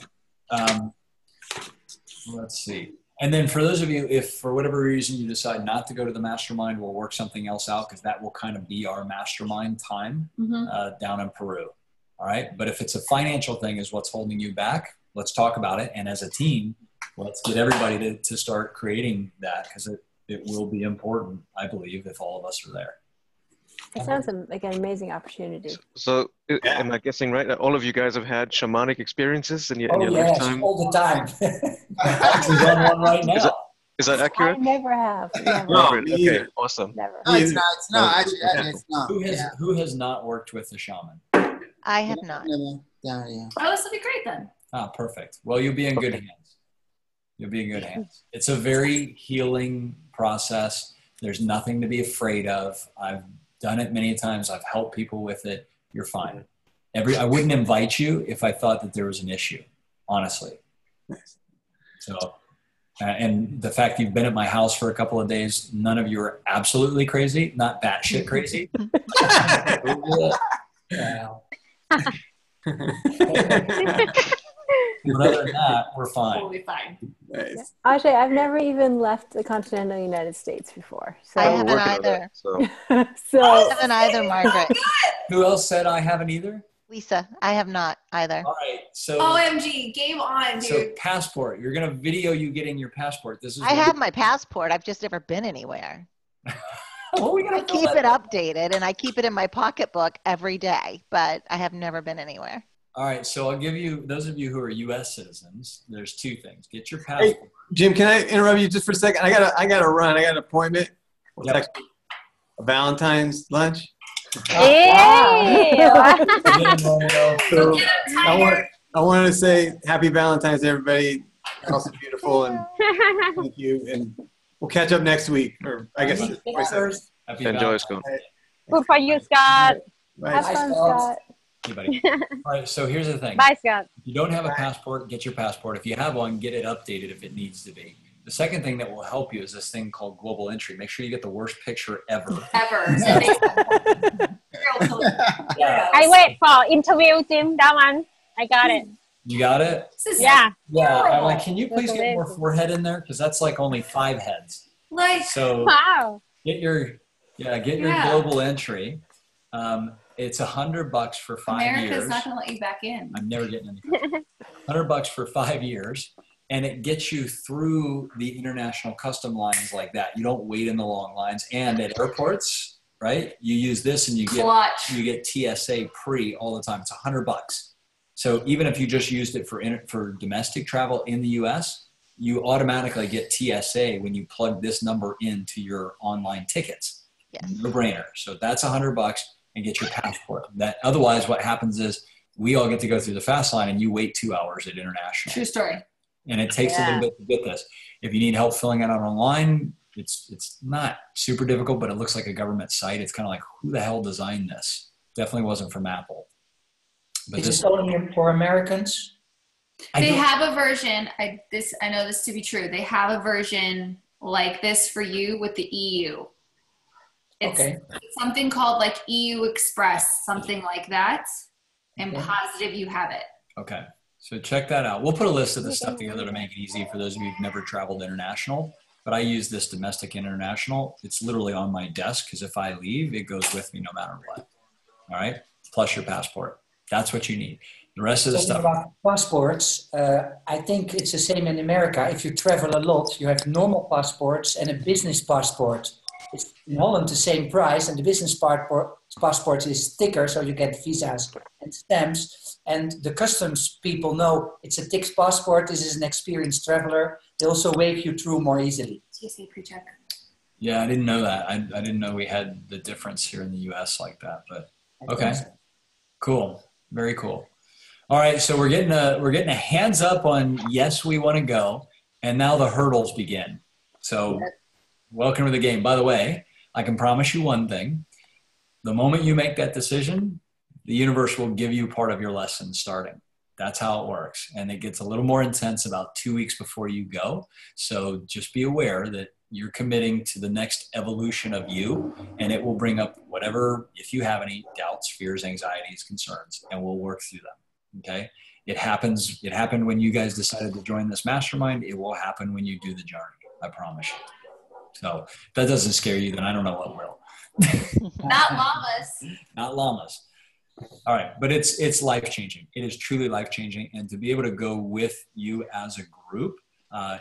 Let's see. And then for those of you, if for whatever reason you decide not to go to the mastermind, we'll work something else out because that will kind of be our mastermind time down in Peru. All right. But if it's a financial thing is what's holding you back, let's talk about it. And as a team, let's get everybody to start creating that because it will be important, I believe, if all of us are there. It sounds like an amazing opportunity. So am I guessing right that all of you guys have had shamanic experiences in your yes, lifetime? All the time. Actually on one right now. Is that accurate? I never have. Never. No, okay, awesome. Never. No, it's not. Actually, it's not. Who has not worked with a shaman? I have not. Oh, this will be great then. Ah, perfect. Well, you'll be in good hands. You'll be in good hands. It's a very healing process. There's nothing to be afraid of. I've done it many times. I've helped people with it. You're fine. I wouldn't invite you if I thought that there was an issue, honestly. So, and the fact you've been at my house for a couple of days, none of you are absolutely crazy, not batshit crazy. But other than that, we're fine. We'll be fine. Nice. Actually, I've never even left the continental United States before. So I haven't either. so I haven't either, Margaret. Who else said I haven't either? Lisa, I have not either. All right. So OMG, game on, dude. So passport. You're gonna video you getting your passport. This is. I have my passport. I've just never been anywhere. I keep it updated and I keep it in my pocketbook every day, but I have never been anywhere. All right, so I'll give you, those of you who are U.S. citizens, there's 2 things. Get your passport. Hey, Jim, can I interrupt you just for a second? I gotta run. I got an appointment. Yep. Actually a Valentine's lunch. Hey! So I want to say happy Valentine's to everybody. You're also beautiful, and thank you. And we'll catch up next week, or I guess. Enjoy, Scott. Good for you, Scott. have fun, Scott. Hey, buddy. All right, so here's the thing. Bye, Scott. If you don't have a passport, get your passport. If you have one, get it updated if it needs to be. The second thing that will help you is this thing called global entry. Make sure you get the worst picture ever. I wait for interview, Jim. That one. I got it. You got it? Yeah. Yeah. I'm like, can you please That's get more amazing. forehead in there? Because that's like only 5 heads. Like, So Wow. get your global entry. It's $100 for 5 years. America's not going to let you back in. I'm never getting any country. $100 for 5 years, and it gets you through the international custom lines like that. You don't wait in the long lines, and at airports, right? You use this, and you get TSA pre all the time. It's $100. So even if you just used it for domestic travel in the U.S., you automatically get TSA when you plug this number into your online tickets. Yes. No brainer. So that's $100 and get your passport. That otherwise, what happens is we all get to go through the fast line, and you wait 2 hours at international. True story. And it takes a little bit to get this. If you need help filling it out online, it's not super difficult, but it looks like a government site. It's kind of like, who the hell designed this? Definitely wasn't from Apple. But Is it only for Americans? They have a version. I know this to be true. They have a version like this for you with the EU. It's something called like EU Express, something like that. And positive you have it. Okay. So check that out. We'll put a list of this stuff together to make it easy for those of you who've never traveled international. But I use this domestic international. It's literally on my desk because if I leave, it goes with me no matter what. All right. Plus your passport. That's what you need. The rest of the stuff. About passports, I think it's the same in America. If you travel a lot, you have normal passports and a business passport. It's in Holland the same price, and the business passport is thicker, so you get visas and stamps. And the customs people know it's a thick passport. This is an experienced traveler. They also wave you through more easily. TSA pre-check. Yeah, I didn't know that. I didn't know we had the difference here in the U.S. like that. But okay, cool, very cool. All right, so we're getting a hands up on yes, we want to go, and now the hurdles begin. So welcome to the game. By the way, I can promise you one thing. The moment you make that decision, the universe will give you part of your lesson starting. That's how it works. And it gets a little more intense about 2 weeks before you go. So just be aware that you're committing to the next evolution of you, and it will bring up whatever, if you have any doubts, fears, anxieties, concerns, and we'll work through them. Okay. It happened when you guys decided to join this mastermind. It will happen when you do the journey. I promise you. So if that doesn't scare you, then I don't know what will. Not llamas. Not llamas. All right. But it's life-changing. It is truly life-changing. And to be able to go with you as a group,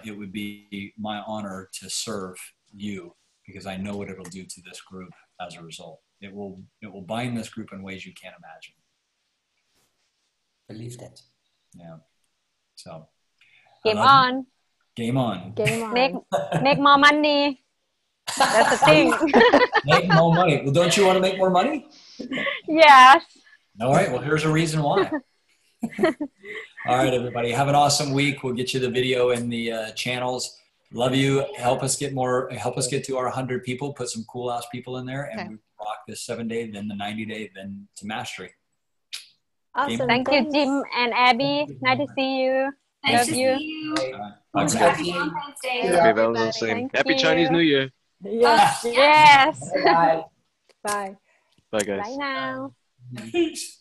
it would be my honor to serve you because I know what it'll do to this group as a result. It will bind this group in ways you can't imagine. Believe that. Yeah. So. Game on. Game on. Game on. Make more money. That's the thing. Make more money. Well, don't you want to make more money? Yes. All right. Well, here's a reason why. All right, everybody. Have an awesome week. We'll get you the video in the channels. Love you. Help us get to our 100 people. Put some cool ass people in there, and we rock this 7-day, then the 90-day, then to mastery. Awesome. Thank you, Jim and Abby. Nice to see you. Nice Love to you. see you. Right. Happy Valentine's Day. Happy Valentine's Day. Thank Happy you. Chinese New Year. Yes. Yes. Bye. Bye. Bye, guys. Bye now. Peace.